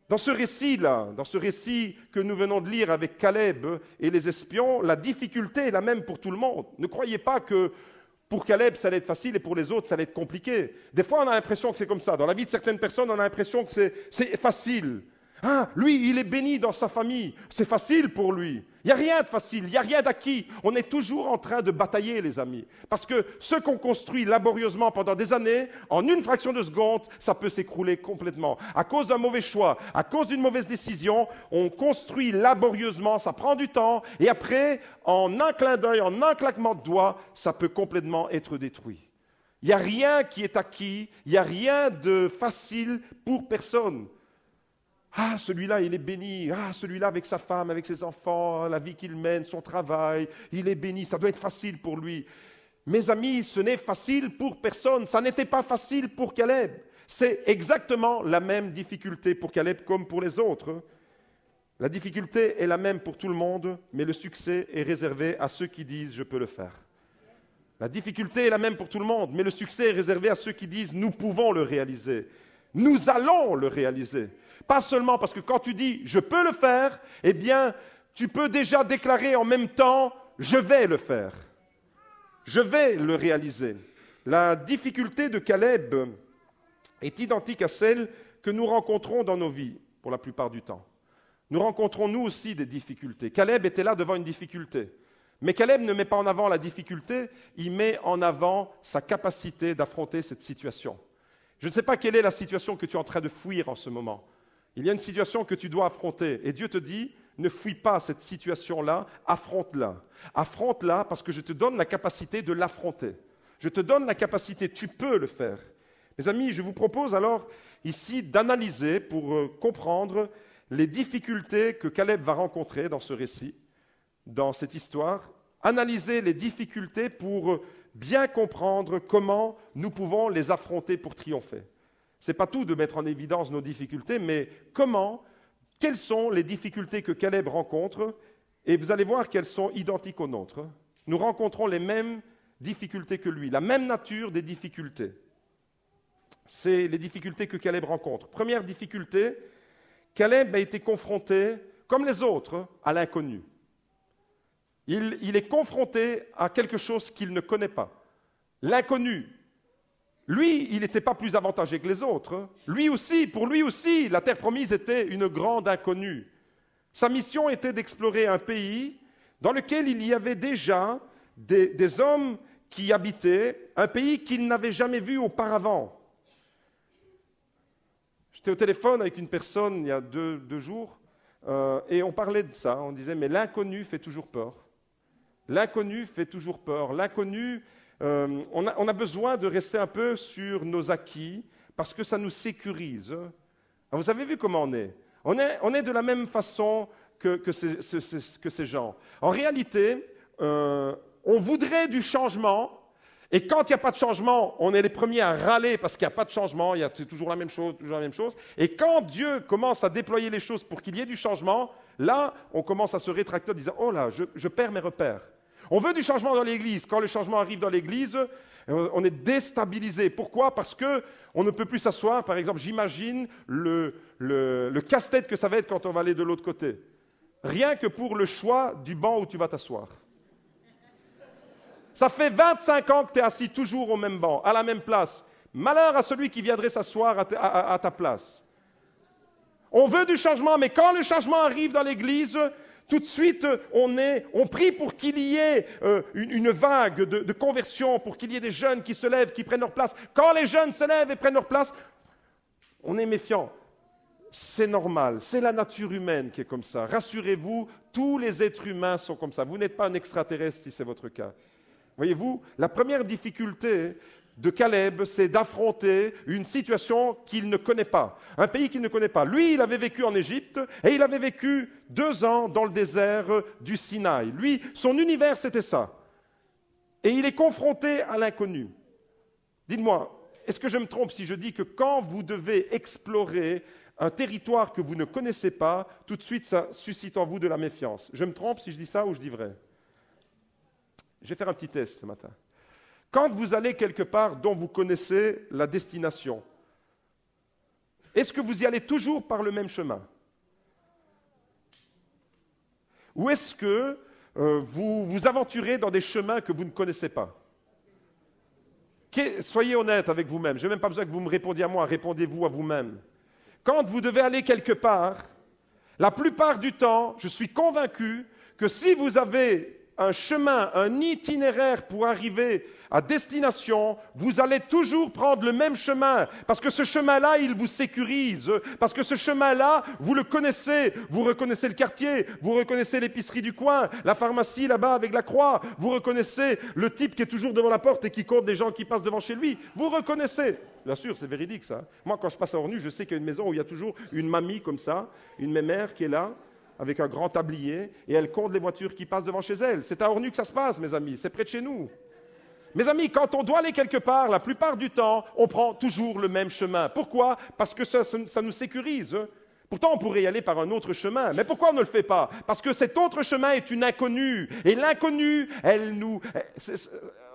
dans ce récit-là, dans ce récit que nous venons de lire avec Caleb et les espions, la difficulté est la même pour tout le monde. Ne croyez pas que pour Caleb, ça allait être facile et pour les autres, ça allait être compliqué. Des fois, on a l'impression que c'est comme ça. Dans la vie de certaines personnes, on a l'impression que c'est facile. Ah, lui, il est béni dans sa famille. C'est facile pour lui. Il n'y a rien de facile, il n'y a rien d'acquis. On est toujours en train de batailler, les amis. Parce que ce qu'on construit laborieusement pendant des années, en une fraction de seconde, ça peut s'écrouler complètement. À cause d'un mauvais choix, à cause d'une mauvaise décision, on construit laborieusement, ça prend du temps. Et après, en un clin d'œil, en un claquement de doigts, ça peut complètement être détruit. Il n'y a rien qui est acquis, il n'y a rien de facile pour personne. Ah, celui-là, il est béni. Ah, celui-là, avec sa femme, avec ses enfants, la vie qu'il mène, son travail, il est béni. Ça doit être facile pour lui. Mes amis, ce n'est facile pour personne. Ça n'était pas facile pour Caleb. C'est exactement la même difficulté pour Caleb comme pour les autres. La difficulté est la même pour tout le monde, mais le succès est réservé à ceux qui disent « je peux le faire ». La difficulté est la même pour tout le monde, mais le succès est réservé à ceux qui disent « nous pouvons le réaliser ». Nous allons le réaliser. Pas seulement parce que quand tu dis « je peux le faire », eh bien, tu peux déjà déclarer en même temps « je vais le faire ». Je vais le réaliser. La difficulté de Caleb est identique à celle que nous rencontrons dans nos vies, pour la plupart du temps. Nous rencontrons nous aussi des difficultés. Caleb était là devant une difficulté. Mais Caleb ne met pas en avant la difficulté, il met en avant sa capacité d'affronter cette situation. Je ne sais pas quelle est la situation que tu es en train de fuir en ce moment. Il y a une situation que tu dois affronter. Et Dieu te dit, ne fuis pas cette situation-là, affronte-la. Affronte-la parce que je te donne la capacité de l'affronter. Je te donne la capacité, tu peux le faire. Mes amis, je vous propose alors ici d'analyser pour comprendre les difficultés que Caleb va rencontrer dans ce récit, dans cette histoire. Analyser les difficultés pour bien comprendre comment nous pouvons les affronter pour triompher. Ce n'est pas tout de mettre en évidence nos difficultés, mais quelles sont les difficultés que Caleb rencontre, et vous allez voir qu'elles sont identiques aux nôtres. Nous rencontrons les mêmes difficultés que lui, la même nature des difficultés. C'est les difficultés que Caleb rencontre. Première difficulté, Caleb a été confronté, comme les autres, à l'inconnu. Il est confronté à quelque chose qu'il ne connaît pas. L'inconnu. Lui, il n'était pas plus avantagé que les autres. Pour lui aussi, la terre promise était une grande inconnue. Sa mission était d'explorer un pays dans lequel il y avait déjà des hommes qui habitaient, un pays qu'il n'avait jamais vu auparavant. J'étais au téléphone avec une personne il y a deux jours, et on parlait de ça. On disait, mais l'inconnu fait toujours peur. L'inconnu fait toujours peur. L'inconnu, on a besoin de rester un peu sur nos acquis parce que ça nous sécurise. Alors, vous avez vu comment on est. On est de la même façon que ces gens. En réalité, on voudrait du changement et quand il n'y a pas de changement, on est les premiers à râler parce qu'il n'y a pas de changement, c'est toujours la même chose, toujours la même chose. Et quand Dieu commence à déployer les choses pour qu'il y ait du changement, là, on commence à se rétracter en disant « Oh là, je perds mes repères ». On veut du changement dans l'Église. Quand le changement arrive dans l'Église, on est déstabilisé. Pourquoi? Parce qu'on ne peut plus s'asseoir. Par exemple, j'imagine le casse-tête que ça va être quand on va aller de l'autre côté. Rien que pour le choix du banc où tu vas t'asseoir. Ça fait 25 ans que tu es assis toujours au même banc, à la même place. Malheur à celui qui viendrait s'asseoir à ta place. On veut du changement, mais quand le changement arrive dans l'Église, tout de suite, on prie pour qu'il y ait une vague de conversion, pour qu'il y ait des jeunes qui se lèvent, qui prennent leur place. Quand les jeunes se lèvent et prennent leur place, on est méfiant. C'est normal, c'est la nature humaine qui est comme ça. Rassurez-vous, tous les êtres humains sont comme ça. Vous n'êtes pas un extraterrestre si c'est votre cas. Voyez-vous, la première difficulté de Caleb, c'est d'affronter une situation qu'il ne connaît pas, un pays qu'il ne connaît pas. Lui, il avait vécu en Égypte et il avait vécu 2 ans dans le désert du Sinaï. Lui, son univers, c'était ça. Et il est confronté à l'inconnu. Dites-moi, est-ce que je me trompe si je dis que quand vous devez explorer un territoire que vous ne connaissez pas, tout de suite, ça suscite en vous de la méfiance? Je me trompe si je dis ça ou je dis vrai? Je vais faire un petit test ce matin. Quand vous allez quelque part dont vous connaissez la destination, est-ce que vous y allez toujours par le même chemin? Ou est-ce que vous vous aventurez dans des chemins que vous ne connaissez pas? Soyez honnête avec vous-même. Je n'ai même pas besoin que vous me répondiez à moi, répondez-vous à vous-même. Quand vous devez aller quelque part, La plupart du temps, je suis convaincu que si vous avez un chemin, un itinéraire pour arriver à destination, vous allez toujours prendre le même chemin, parce que ce chemin-là, il vous sécurise, parce que ce chemin-là, vous le connaissez, vous reconnaissez le quartier, vous reconnaissez l'épicerie du coin, la pharmacie là-bas avec la croix, vous reconnaissez le type qui est toujours devant la porte et qui compte des gens qui passent devant chez lui, vous reconnaissez. Bien sûr, c'est véridique ça. Moi, quand je passe à Ornu, je sais qu'il y a une maison où il y a toujours une mamie comme ça, une mémère qui est là, avec un grand tablier, et elle compte les voitures qui passent devant chez elle. C'est à Ornu que ça se passe, mes amis, c'est près de chez nous. Mes amis, quand on doit aller quelque part, la plupart du temps, on prend toujours le même chemin. Pourquoi? Parce que ça nous sécurise. Pourtant, on pourrait y aller par un autre chemin. Mais pourquoi on ne le fait pas? Parce que cet autre chemin est une inconnue. Et l'inconnue,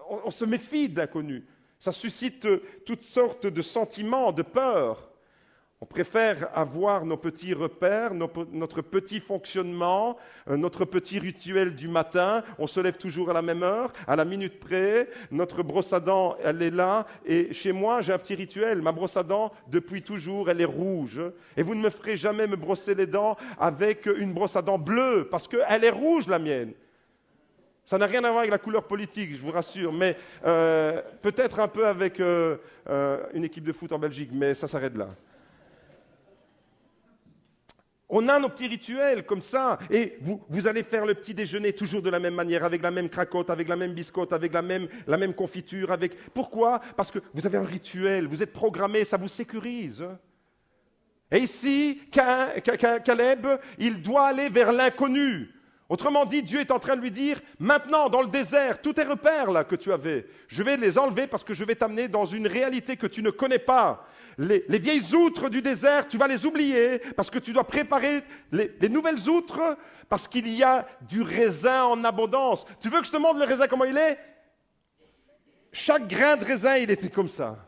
on se méfie de l'inconnu. Ça suscite toutes sortes de sentiments, de peur. On préfère avoir nos petits repères, notre petit fonctionnement, notre petit rituel du matin. On se lève toujours à la même heure, à la minute près. Notre brosse à dents, elle est là. Et chez moi, j'ai un petit rituel. Ma brosse à dents, depuis toujours, elle est rouge. Et vous ne me ferez jamais me brosser les dents avec une brosse à dents bleue, parce qu'elle est rouge, la mienne. Ça n'a rien à voir avec la couleur politique, je vous rassure, mais peut-être un peu avec une équipe de foot en Belgique, mais ça s'arrête là. On a nos petits rituels comme ça, et vous allez faire le petit déjeuner toujours de la même manière, avec la même cracotte, avec la même biscotte, avec la même confiture. Pourquoi? Parce que vous avez un rituel, vous êtes programmé, ça vous sécurise. Et ici, Caleb, il doit aller vers l'inconnu. Autrement dit, Dieu est en train de lui dire, maintenant, dans le désert, tous tes repères là que tu avais, je vais les enlever parce que je vais t'amener dans une réalité que tu ne connais pas. Les vieilles outres du désert, tu vas les oublier parce que tu dois préparer les nouvelles outres parce qu'il y a du raisin en abondance. Tu veux que je te montre le raisin comment il est? Chaque grain de raisin, il était comme ça.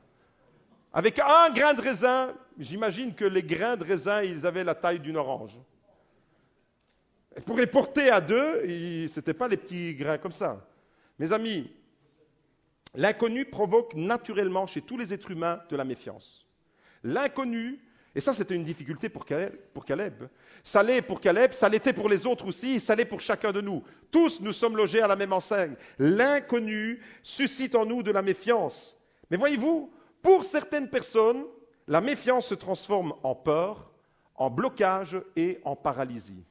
Avec un grain de raisin, j'imagine que les grains de raisin, ils avaient la taille d'une orange. Pour les porter à deux, ce n'étaient pas les petits grains comme ça. Mes amis, l'inconnu provoque naturellement chez tous les êtres humains de la méfiance. L'inconnu, et ça c'était une difficulté pour Caleb. Ça l'est pour Caleb, ça l'était pour les autres aussi, ça l'est pour chacun de nous. Tous nous sommes logés à la même enseigne. L'inconnu suscite en nous de la méfiance. Mais voyez-vous, pour certaines personnes, la méfiance se transforme en peur, en blocage et en paralysie.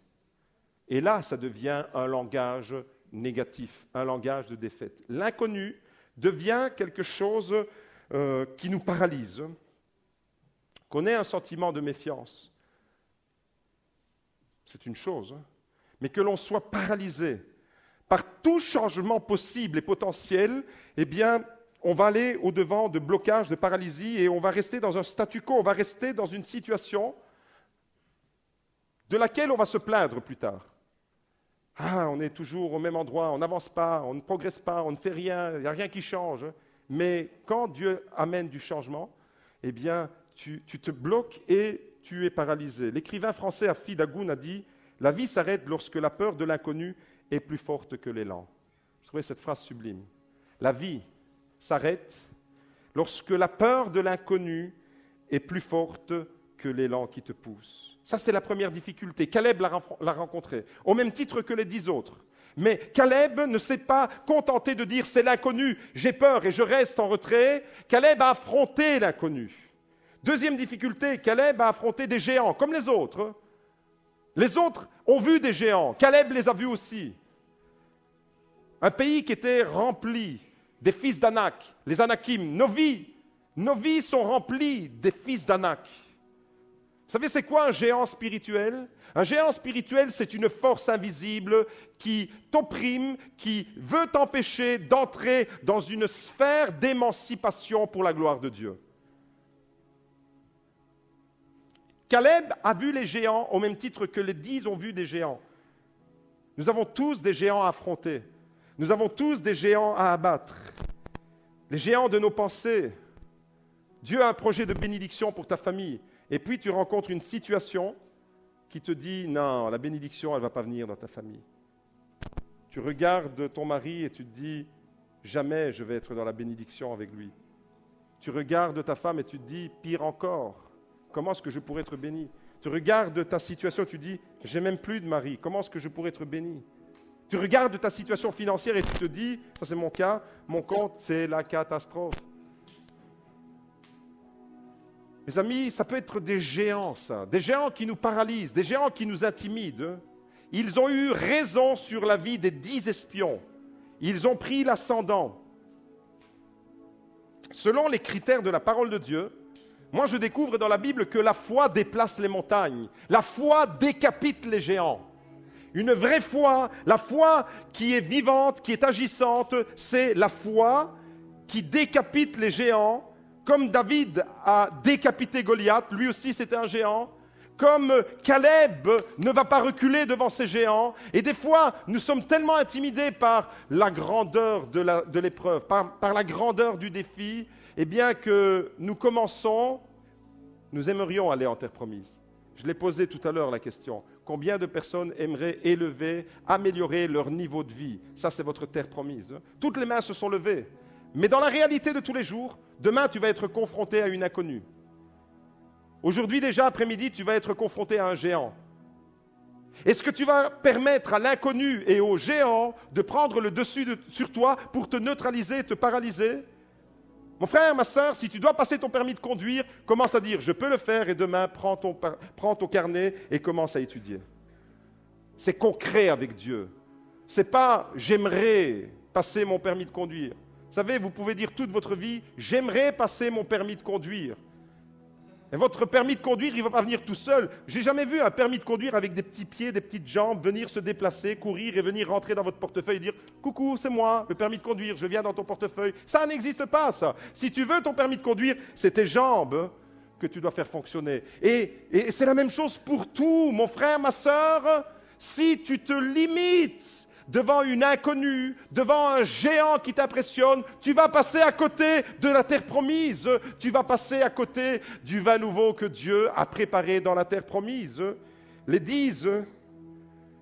Et là, ça devient un langage négatif, un langage de défaite. L'inconnu devient quelque chose qui nous paralyse. Qu'on ait un sentiment de méfiance, c'est une chose, mais que l'on soit paralysé par tout changement possible et potentiel, eh bien, on va aller au-devant de blocages, de paralysie, et on va rester dans un statu quo, on va rester dans une situation de laquelle on va se plaindre plus tard. Ah, on est toujours au même endroit, on n'avance pas, on ne progresse pas, on ne fait rien, il n'y a rien qui change. Mais quand Dieu amène du changement, eh bien, tu te bloques et tu es paralysé. L'écrivain français Afi Dagoun a dit « La vie s'arrête lorsque la peur de l'inconnu est plus forte que l'élan ». Je trouvais cette phrase sublime. La vie s'arrête lorsque la peur de l'inconnu est plus forte que l'élan qui te pousse. Ça, c'est la première difficulté. Caleb l'a rencontrée, au même titre que les 10 autres. Mais Caleb ne s'est pas contenté de dire « c'est l'inconnu, j'ai peur et je reste en retrait ». Caleb a affronté l'inconnu. Deuxième difficulté, Caleb a affronté des géants, comme les autres. Les autres ont vu des géants, Caleb les a vus aussi. Un pays qui était rempli des fils d'Anak, les Anakim. Nos vies sont remplies des fils d'Anak. Vous savez, c'est quoi un géant spirituel? Un géant spirituel, c'est une force invisible qui t'opprime, qui veut t'empêcher d'entrer dans une sphère d'émancipation pour la gloire de Dieu. Caleb a vu les géants au même titre que les 10 ont vu des géants. Nous avons tous des géants à affronter. Nous avons tous des géants à abattre. Les géants de nos pensées. Dieu a un projet de bénédiction pour ta famille. Et puis tu rencontres une situation qui te dit « Non, la bénédiction, elle ne va pas venir dans ta famille. » Tu regardes ton mari et tu te dis « Jamais je vais être dans la bénédiction avec lui. » Tu regardes ta femme et tu te dis « Pire encore. » Comment est-ce que je pourrais être béni? Tu regardes ta situation, tu dis, j'ai même plus de mari, comment est-ce que je pourrais être béni? Tu regardes ta situation financière et tu te dis, ça c'est mon cas, mon compte c'est la catastrophe. Mes amis, ça peut être des géants, ça, des géants qui nous paralysent, des géants qui nous intimident. Ils ont eu raison sur la vie des 10 espions. Ils ont pris l'ascendant. Selon les critères de la parole de Dieu, moi je découvre dans la Bible que la foi déplace les montagnes. La foi décapite les géants. Une vraie foi, la foi qui est vivante, qui est agissante, c'est la foi qui décapite les géants. Comme David a décapité Goliath, lui aussi c'était un géant. Comme Caleb ne va pas reculer devant ces géants. Et des fois, nous sommes tellement intimidés par la grandeur de l'épreuve, par la grandeur du défi, eh bien que nous aimerions aller en terre promise. Je l'ai posé tout à l'heure la question. Combien de personnes aimeraient élever, améliorer leur niveau de vie? Ça, c'est votre terre promise. Toutes les mains se sont levées. Mais dans la réalité de tous les jours, demain, tu vas être confronté à une inconnue. Aujourd'hui déjà, après-midi, tu vas être confronté à un géant. Est-ce que tu vas permettre à l'inconnu et au géant de prendre le dessus sur toi pour te neutraliser, te paralyser? Mon frère, ma sœur, si tu dois passer ton permis de conduire, commence à dire « je peux le faire » et demain, prends ton carnet et commence à étudier. C'est concret avec Dieu. Ce n'est pas « j'aimerais passer mon permis de conduire ». Vous savez, vous pouvez dire toute votre vie « j'aimerais passer mon permis de conduire ». Et votre permis de conduire, il ne va pas venir tout seul. Je n'ai jamais vu un permis de conduire avec des petits pieds, des petites jambes, venir se déplacer, courir et venir rentrer dans votre portefeuille et dire « Coucou, c'est moi, le permis de conduire, je viens dans ton portefeuille. » Ça n'existe pas, ça. Si tu veux ton permis de conduire, c'est tes jambes que tu dois faire fonctionner. Et c'est la même chose pour tout, mon frère, ma sœur. Si tu te limites devant une inconnue, devant un géant qui t'impressionne, tu vas passer à côté de la terre promise. Tu vas passer à côté du vin nouveau que Dieu a préparé dans la terre promise. Les 10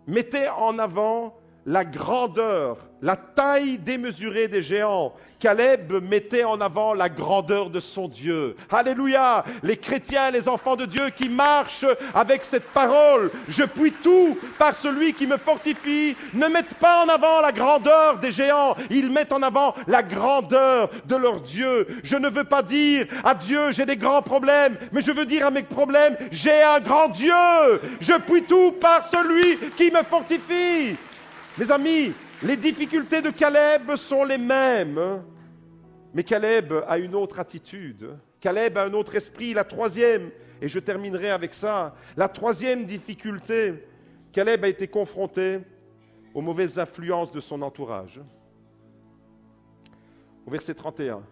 mettaient en avant la grandeur, la taille démesurée des géants. Caleb mettait en avant la grandeur de son Dieu. Alléluia! Les chrétiens, les enfants de Dieu qui marchent avec cette parole, je puis tout par celui qui me fortifie, ne mettent pas en avant la grandeur des géants, ils mettent en avant la grandeur de leur Dieu. Je ne veux pas dire à Dieu, j'ai des grands problèmes, mais je veux dire à mes problèmes, j'ai un grand Dieu. Je puis tout par celui qui me fortifie. Mes amis, les difficultés de Caleb sont les mêmes, mais Caleb a une autre attitude. Caleb a un autre esprit. La troisième, et je terminerai avec ça, la troisième difficulté, Caleb a été confronté aux mauvaises influences de son entourage. Au verset 31.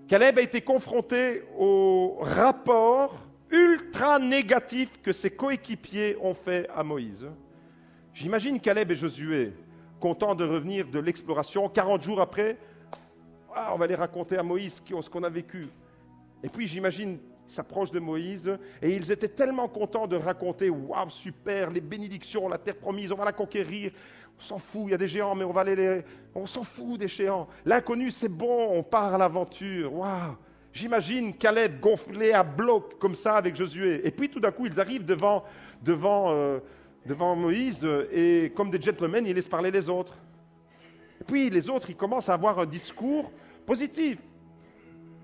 Caleb a été confronté au rapport ultra négatif que ses coéquipiers ont fait à Moïse. J'imagine Caleb et Josué, contents de revenir de l'exploration, 40 jours après, on va aller raconter à Moïse ce qu'on a vécu. Et puis j'imagine, ils s'approchent de Moïse, et ils étaient tellement contents de raconter, waouh, super, les bénédictions, la terre promise, on va la conquérir, on s'en fout, il y a des géants, mais on s'en fout des géants. L'inconnu, c'est bon, on part à l'aventure, waouh. J'imagine Caleb gonflé à bloc comme ça avec Josué. Et puis tout d'un coup, ils arrivent devant Moïse, et comme des gentlemen, ils laissent parler les autres. Et puis les autres, ils commencent à avoir un discours positif.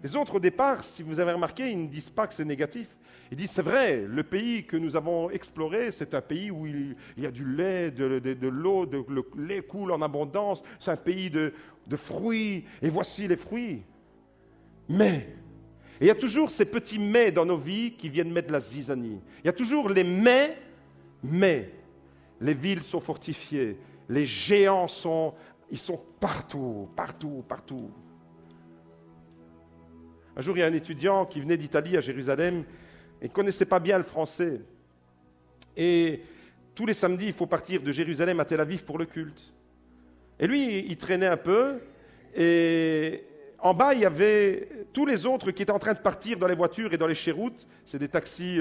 Les autres, au départ, si vous avez remarqué, ils ne disent pas que c'est négatif. Ils disent, c'est vrai, le pays que nous avons exploré, c'est un pays où il y a du lait, de l'eau, le lait coule en abondance, c'est un pays de fruits, et voici les fruits. Mais, et il y a toujours ces petits mais dans nos vies qui viennent mettre de la zizanie. Il y a toujours les mais les villes sont fortifiées, les géants sont partout. Un jour, il y a un étudiant qui venait d'Italie à Jérusalem et ne connaissait pas bien le français. Et tous les samedis, il faut partir de Jérusalem à Tel Aviv pour le culte. Et lui, il traînait un peu, et en bas, il y avait tous les autres qui étaient en train de partir dans les voitures et dans les chéroutes. C'est des taxis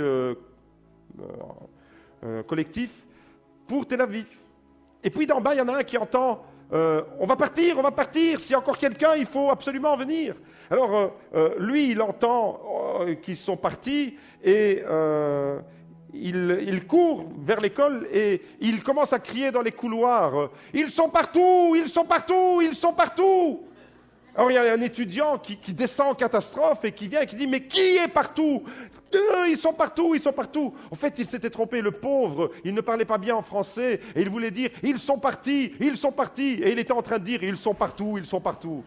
collectifs pour Tel Aviv. Et puis d'en bas, il y en a un qui entend on va partir, s'il y a encore quelqu'un, il faut absolument venir. Alors lui, il entend qu'ils sont partis, et il court vers l'école et il commence à crier dans les couloirs « Ils sont partout, ils sont partout, ils sont partout !» Alors il y a un étudiant qui descend en catastrophe et qui vient et qui dit « Mais qui est partout ? Ils sont partout, ils sont partout !» En fait, il s'était trompé, le pauvre, il ne parlait pas bien en français et il voulait dire « Ils sont partis, ils sont partis !» Et il était en train de dire « Ils sont partout, ils sont partout !»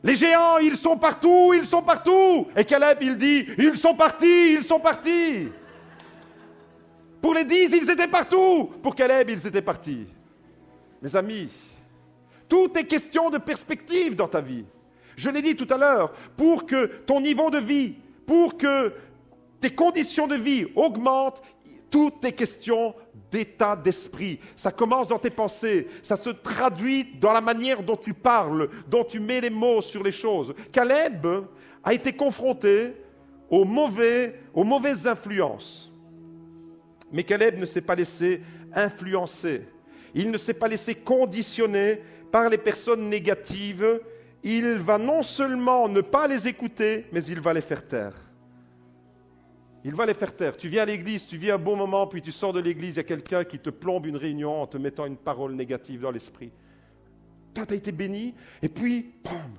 Les géants, ils sont partout, ils sont partout. Et Caleb, il dit, ils sont partis, ils sont partis. Pour les 10, ils étaient partout. Pour Caleb, ils étaient partis. Mes amis, tout est question de perspective dans ta vie. Je l'ai dit tout à l'heure, pour que ton niveau de vie, pour que tes conditions de vie augmentent, tout est question d'état d'esprit. Ça commence dans tes pensées, ça se traduit dans la manière dont tu parles, dont tu mets les mots sur les choses. Caleb a été confronté aux mauvaises influences. Mais Caleb ne s'est pas laissé influencer. Il ne s'est pas laissé conditionner par les personnes négatives. Il va non seulement ne pas les écouter, mais il va les faire taire. Il va les faire taire. Tu viens à l'église, tu vis un bon moment, puis tu sors de l'église, il y a quelqu'un qui te plombe une réunion en te mettant une parole négative dans l'esprit. Toi, tu as été béni, et puis, boum,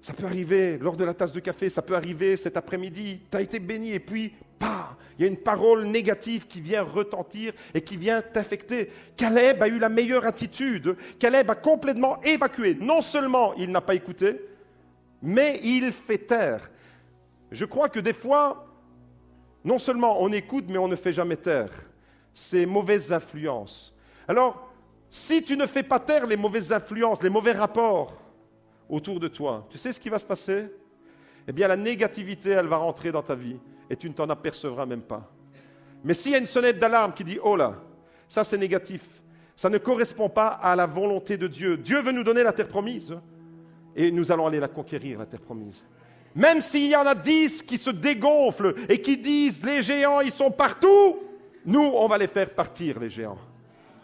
ça peut arriver lors de la tasse de café, ça peut arriver cet après-midi, tu as été béni, et puis, bah, il y a une parole négative qui vient retentir et qui vient t'affecter. Caleb a eu la meilleure attitude. Caleb a complètement évacué. Non seulement il n'a pas écouté, mais il fait taire. Je crois que des fois, non seulement on écoute, mais on ne fait jamais taire ces mauvaises influences. Alors, si tu ne fais pas taire les mauvaises influences, les mauvais rapports autour de toi, tu sais ce qui va se passer ? Eh bien, la négativité, elle va rentrer dans ta vie et tu ne t'en apercevras même pas. Mais s'il y a une sonnette d'alarme qui dit « Oh là, ça c'est négatif, ça ne correspond pas à la volonté de Dieu. Dieu veut nous donner la terre promise et nous allons aller la conquérir, la terre promise. » Même s'il y en a 10 qui se dégonflent et qui disent « Les géants, ils sont partout », nous, on va les faire partir, les géants.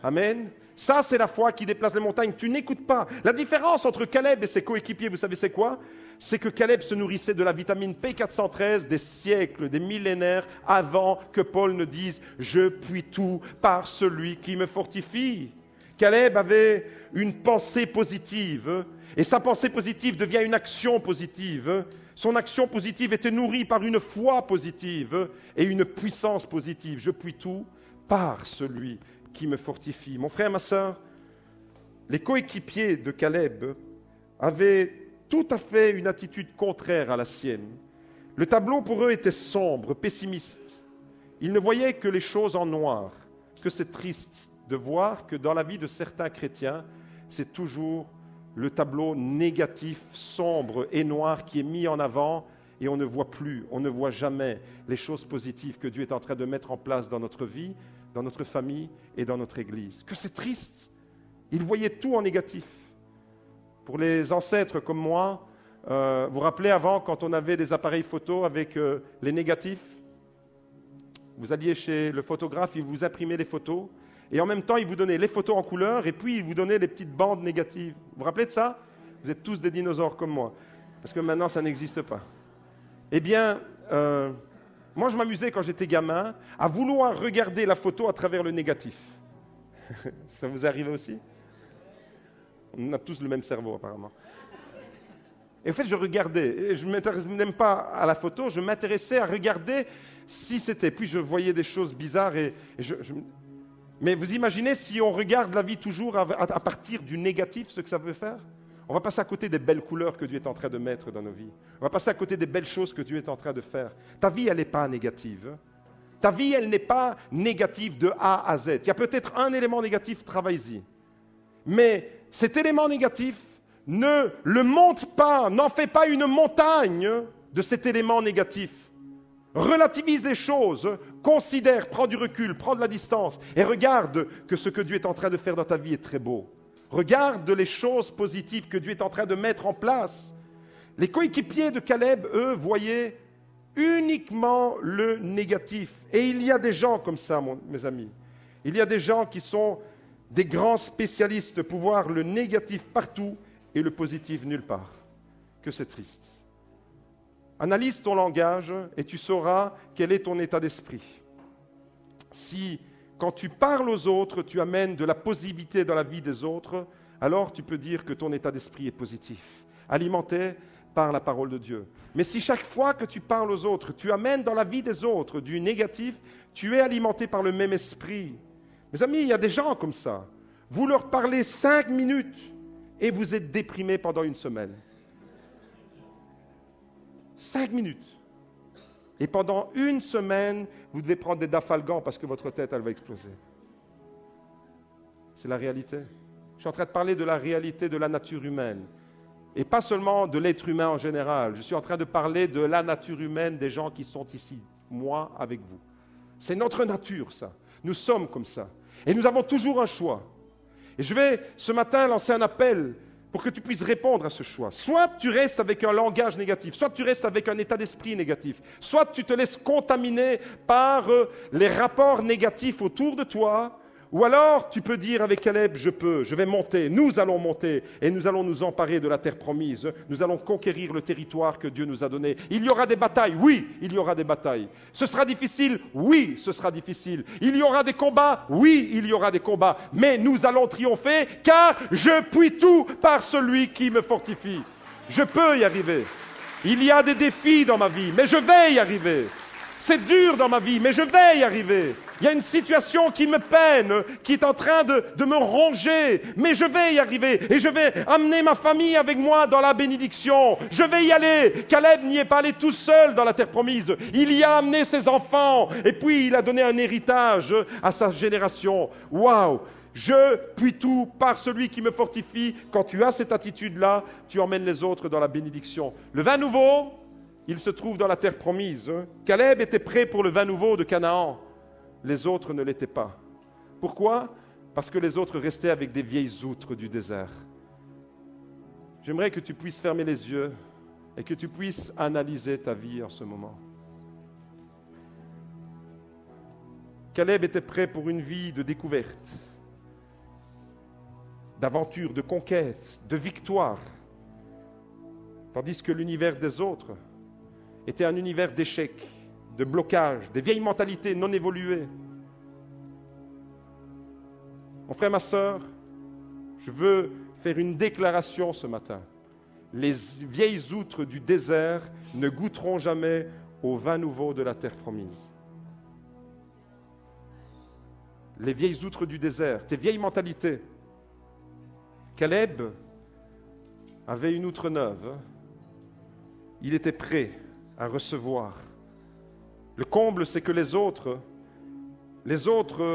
Amen. Ça, c'est la foi qui déplace les montagnes. Tu n'écoutes pas. La différence entre Caleb et ses coéquipiers, vous savez c'est quoi ? C'est que Caleb se nourrissait de la vitamine P413 des siècles, des millénaires avant que Paul ne dise « Je puis tout par celui qui me fortifie ». Caleb avait une pensée positive et sa pensée positive devient une action positive. Son action positive était nourrie par une foi positive et une puissance positive. Je puis tout par celui qui me fortifie. Mon frère, ma sœur, les coéquipiers de Caleb avaient tout à fait une attitude contraire à la sienne. Le tableau pour eux était sombre, pessimiste. Ils ne voyaient que les choses en noir, que c'est triste de voir que dans la vie de certains chrétiens, c'est toujours le tableau négatif, sombre et noir qui est mis en avant et on ne voit plus, on ne voit jamais les choses positives que Dieu est en train de mettre en place dans notre vie, dans notre famille et dans notre Église. Que c'est triste. Ils voyaient tout en négatif. Pour les ancêtres comme moi, vous vous rappelez avant quand on avait des appareils photo avec les négatifs ? Vous alliez chez le photographe, il vous imprimait les photos. Et en même temps, il vous donnait les photos en couleur et puis il vous donnait les petites bandes négatives. Vous vous rappelez de ça ? Vous êtes tous des dinosaures comme moi. Parce que maintenant, ça n'existe pas. Eh bien, moi, je m'amusais quand j'étais gamin à vouloir regarder la photo à travers le négatif. Ça vous arrive aussi ? On a tous le même cerveau, apparemment. Et en fait, je regardais. Et je ne m'intéressais même pas à la photo, je m'intéressais à regarder si c'était. Puis je voyais des choses bizarres Mais vous imaginez si on regarde la vie toujours à partir du négatif, ce que ça veut faire ? On va passer à côté des belles couleurs que Dieu est en train de mettre dans nos vies. On va passer à côté des belles choses que Dieu est en train de faire. Ta vie, elle n'est pas négative. Ta vie, elle n'est pas négative de A à Z. Il y a peut-être un élément négatif, travaille-y. Mais cet élément négatif, ne le monte pas, n'en fais pas une montagne de cet élément négatif. Relativise les choses, considère, prends du recul, prends de la distance et regarde que ce que Dieu est en train de faire dans ta vie est très beau. Regarde les choses positives que Dieu est en train de mettre en place. Les coéquipiers de Caleb, eux, voyaient uniquement le négatif. Et il y a des gens comme ça, mes amis. Il y a des gens qui sont des grands spécialistes pour voir le négatif partout et le positif nulle part. Que c'est triste. Analyse ton langage et tu sauras quel est ton état d'esprit. Si, quand tu parles aux autres, tu amènes de la positivité dans la vie des autres, alors tu peux dire que ton état d'esprit est positif, alimenté par la parole de Dieu. Mais si chaque fois que tu parles aux autres, tu amènes dans la vie des autres du négatif, tu es alimenté par le même esprit. Mes amis, il y a des gens comme ça. Vous leur parlez 5 minutes et vous êtes déprimé pendant une semaine. 5 minutes. Et pendant une semaine, vous devez prendre des dafalgans parce que votre tête, elle va exploser. C'est la réalité. Je suis en train de parler de la réalité de la nature humaine. Et pas seulement de l'être humain en général. Je suis en train de parler de la nature humaine des gens qui sont ici, moi avec vous. C'est notre nature, ça. Nous sommes comme ça. Et nous avons toujours un choix. Et je vais ce matin lancer un appel pour que tu puisses répondre à ce choix. Soit tu restes avec un langage négatif, soit tu restes avec un état d'esprit négatif, soit tu te laisses contaminer par les rapports négatifs autour de toi, ou alors tu peux dire avec Caleb, je vais monter, nous allons monter, et nous allons nous emparer de la terre promise, nous allons conquérir le territoire que Dieu nous a donné. Il y aura des batailles, oui, il y aura des batailles. Ce sera difficile, oui, ce sera difficile. Il y aura des combats, oui, il y aura des combats, mais nous allons triompher, car je puis tout par celui qui me fortifie. Je peux y arriver. Il y a des défis dans ma vie, mais je vais y arriver. C'est dur dans ma vie, mais je vais y arriver. Il y a une situation qui me peine, qui est en train de me ronger, mais je vais y arriver et je vais amener ma famille avec moi dans la bénédiction. Je vais y aller. Caleb n'y est pas allé tout seul dans la terre promise. Il y a amené ses enfants et puis il a donné un héritage à sa génération. Waouh! Je puis tout par celui qui me fortifie. Quand tu as cette attitude-là, tu emmènes les autres dans la bénédiction. Le vin nouveau, il se trouve dans la terre promise. Caleb était prêt pour le vin nouveau de Canaan. Les autres ne l'étaient pas. Pourquoi? Parce que les autres restaient avec des vieilles outres du désert. J'aimerais que tu puisses fermer les yeux et que tu puisses analyser ta vie en ce moment. Caleb était prêt pour une vie de découverte, d'aventure, de conquête, de victoire, tandis que l'univers des autres était un univers d'échecs, de blocage, des vieilles mentalités non évoluées. Mon frère, ma sœur, je veux faire une déclaration ce matin. Les vieilles outres du désert ne goûteront jamais au vin nouveau de la terre promise. Les vieilles outres du désert, tes vieilles mentalités. Caleb avait une outre neuve. Il était prêt à recevoir. Le comble, c'est que les autres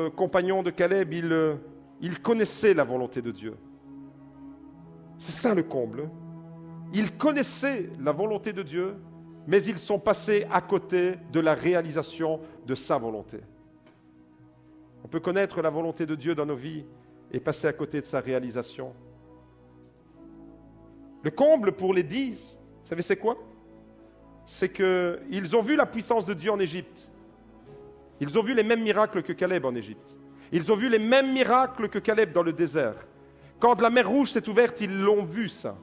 compagnons de Caleb, ils connaissaient la volonté de Dieu. C'est ça le comble. Ils connaissaient la volonté de Dieu, mais ils sont passés à côté de la réalisation de sa volonté. On peut connaître la volonté de Dieu dans nos vies et passer à côté de sa réalisation. Le comble pour les 10, vous savez c'est quoi? C'est qu'ils ont vu la puissance de Dieu en Égypte. Ils ont vu les mêmes miracles que Caleb en Égypte. Ils ont vu les mêmes miracles que Caleb dans le désert. Quand la mer Rouge s'est ouverte, ils l'ont vu ça.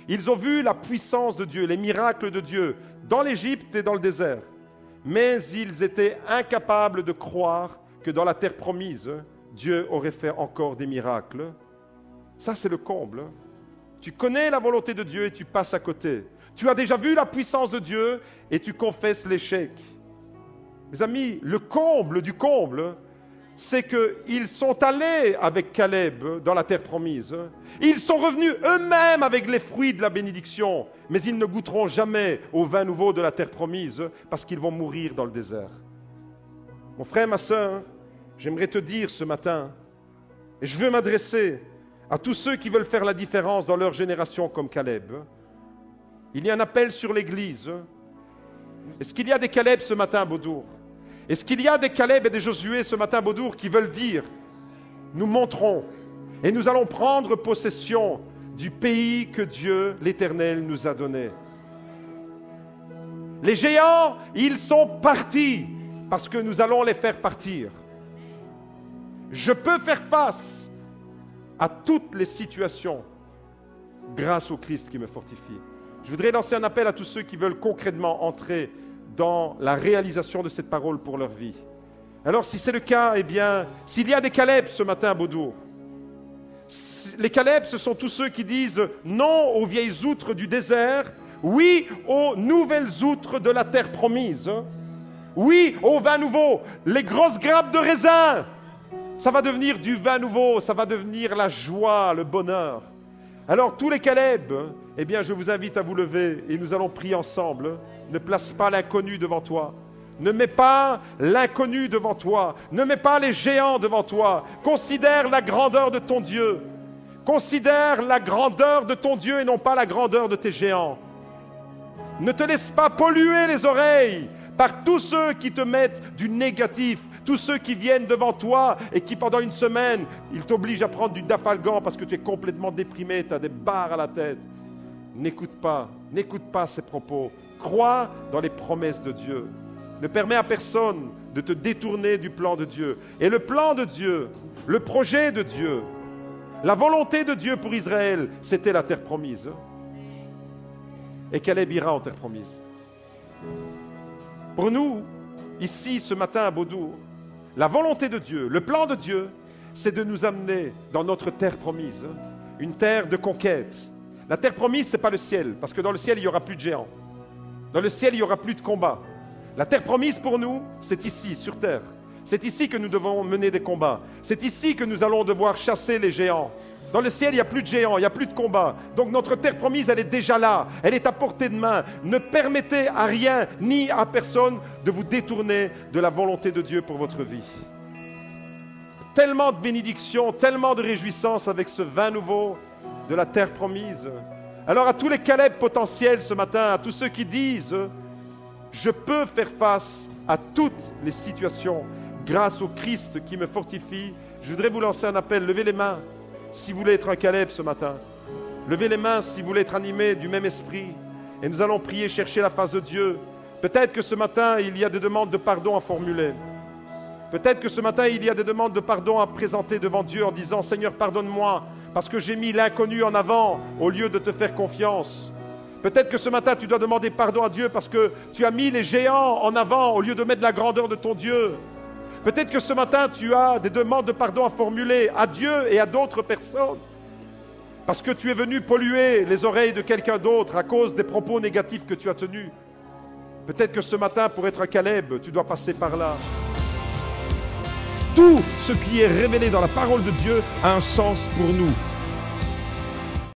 Ils ont vu la puissance de Dieu, les miracles de Dieu dans l'Égypte et dans le désert. Mais ils étaient incapables de croire que dans la terre promise, Dieu aurait fait encore des miracles. Ça, c'est le comble. Tu connais la volonté de Dieu et tu passes à côté. Tu as déjà vu la puissance de Dieu et tu confesses l'échec. Mes amis, le comble du comble, c'est qu'ils sont allés avec Caleb dans la terre promise. Ils sont revenus eux-mêmes avec les fruits de la bénédiction, mais ils ne goûteront jamais au vin nouveau de la terre promise parce qu'ils vont mourir dans le désert. Mon frère, ma sœur, j'aimerais te dire ce matin, et je veux m'adresser à tous ceux qui veulent faire la différence dans leur génération comme Caleb. Il y a un appel sur l'Église. Est-ce qu'il y a des Caleb ce matin à Beaudour? Est-ce qu'il y a des Caleb et des Josué ce matin à Beaudour qui veulent dire « Nous monterons et nous allons prendre possession du pays que Dieu, l'Éternel, nous a donné. » Les géants, ils sont partis parce que nous allons les faire partir. Je peux faire face à toutes les situations grâce au Christ qui me fortifie. Je voudrais lancer un appel à tous ceux qui veulent concrètement entrer dans la réalisation de cette parole pour leur vie. Alors, si c'est le cas, eh bien, s'il y a des Caleb ce matin à Beaudour, les Caleb, ce sont tous ceux qui disent non aux vieilles outres du désert, oui aux nouvelles outres de la terre promise, oui au vin nouveau, les grosses grappes de raisin. Ça va devenir du vin nouveau, ça va devenir la joie, le bonheur. Alors, tous les Caleb, eh bien, je vous invite à vous lever et nous allons prier ensemble. Ne place pas l'inconnu devant toi. Ne mets pas l'inconnu devant toi. Ne mets pas les géants devant toi. Considère la grandeur de ton Dieu. Considère la grandeur de ton Dieu et non pas la grandeur de tes géants. Ne te laisse pas polluer les oreilles par tous ceux qui te mettent du négatif, tous ceux qui viennent devant toi et qui pendant une semaine, ils t'obligent à prendre du Dafalgan parce que tu es complètement déprimé, tu as des barres à la tête. N'écoute pas ces propos. Crois dans les promesses de Dieu. Ne permets à personne de te détourner du plan de Dieu. Et le plan de Dieu, le projet de Dieu, la volonté de Dieu pour Israël, c'était la terre promise. Et Caleb ira en terre promise. Pour nous, ici, ce matin à Beaudour, la volonté de Dieu, le plan de Dieu, c'est de nous amener dans notre terre promise, une terre de conquête. La terre promise, ce n'est pas le ciel, parce que dans le ciel, il n'y aura plus de géants. Dans le ciel, il n'y aura plus de combats. La terre promise pour nous, c'est ici, sur terre. C'est ici que nous devons mener des combats. C'est ici que nous allons devoir chasser les géants. Dans le ciel, il n'y a plus de géants, il n'y a plus de combats. Donc notre terre promise, elle est déjà là. Elle est à portée de main. Ne permettez à rien, ni à personne, de vous détourner de la volonté de Dieu pour votre vie. Tellement de bénédictions, tellement de réjouissance avec ce vin nouveau de la terre promise. Alors à tous les Caleb potentiels ce matin, à tous ceux qui disent « Je peux faire face à toutes les situations grâce au Christ qui me fortifie », je voudrais vous lancer un appel. Levez les mains si vous voulez être un Caleb ce matin. Levez les mains si vous voulez être animé du même esprit. Et nous allons prier, chercher la face de Dieu. Peut-être que ce matin, il y a des demandes de pardon à formuler. Peut-être que ce matin, il y a des demandes de pardon à présenter devant Dieu en disant « Seigneur, pardonne-moi parce que j'ai mis l'inconnu en avant au lieu de te faire confiance. » Peut-être que ce matin, tu dois demander pardon à Dieu parce que tu as mis les géants en avant au lieu de mettre la grandeur de ton Dieu. Peut-être que ce matin, tu as des demandes de pardon à formuler à Dieu et à d'autres personnes parce que tu es venu polluer les oreilles de quelqu'un d'autre à cause des propos négatifs que tu as tenus. Peut-être que ce matin, pour être un Caleb, tu dois passer par là. Tout ce qui est révélé dans la parole de Dieu a un sens pour nous.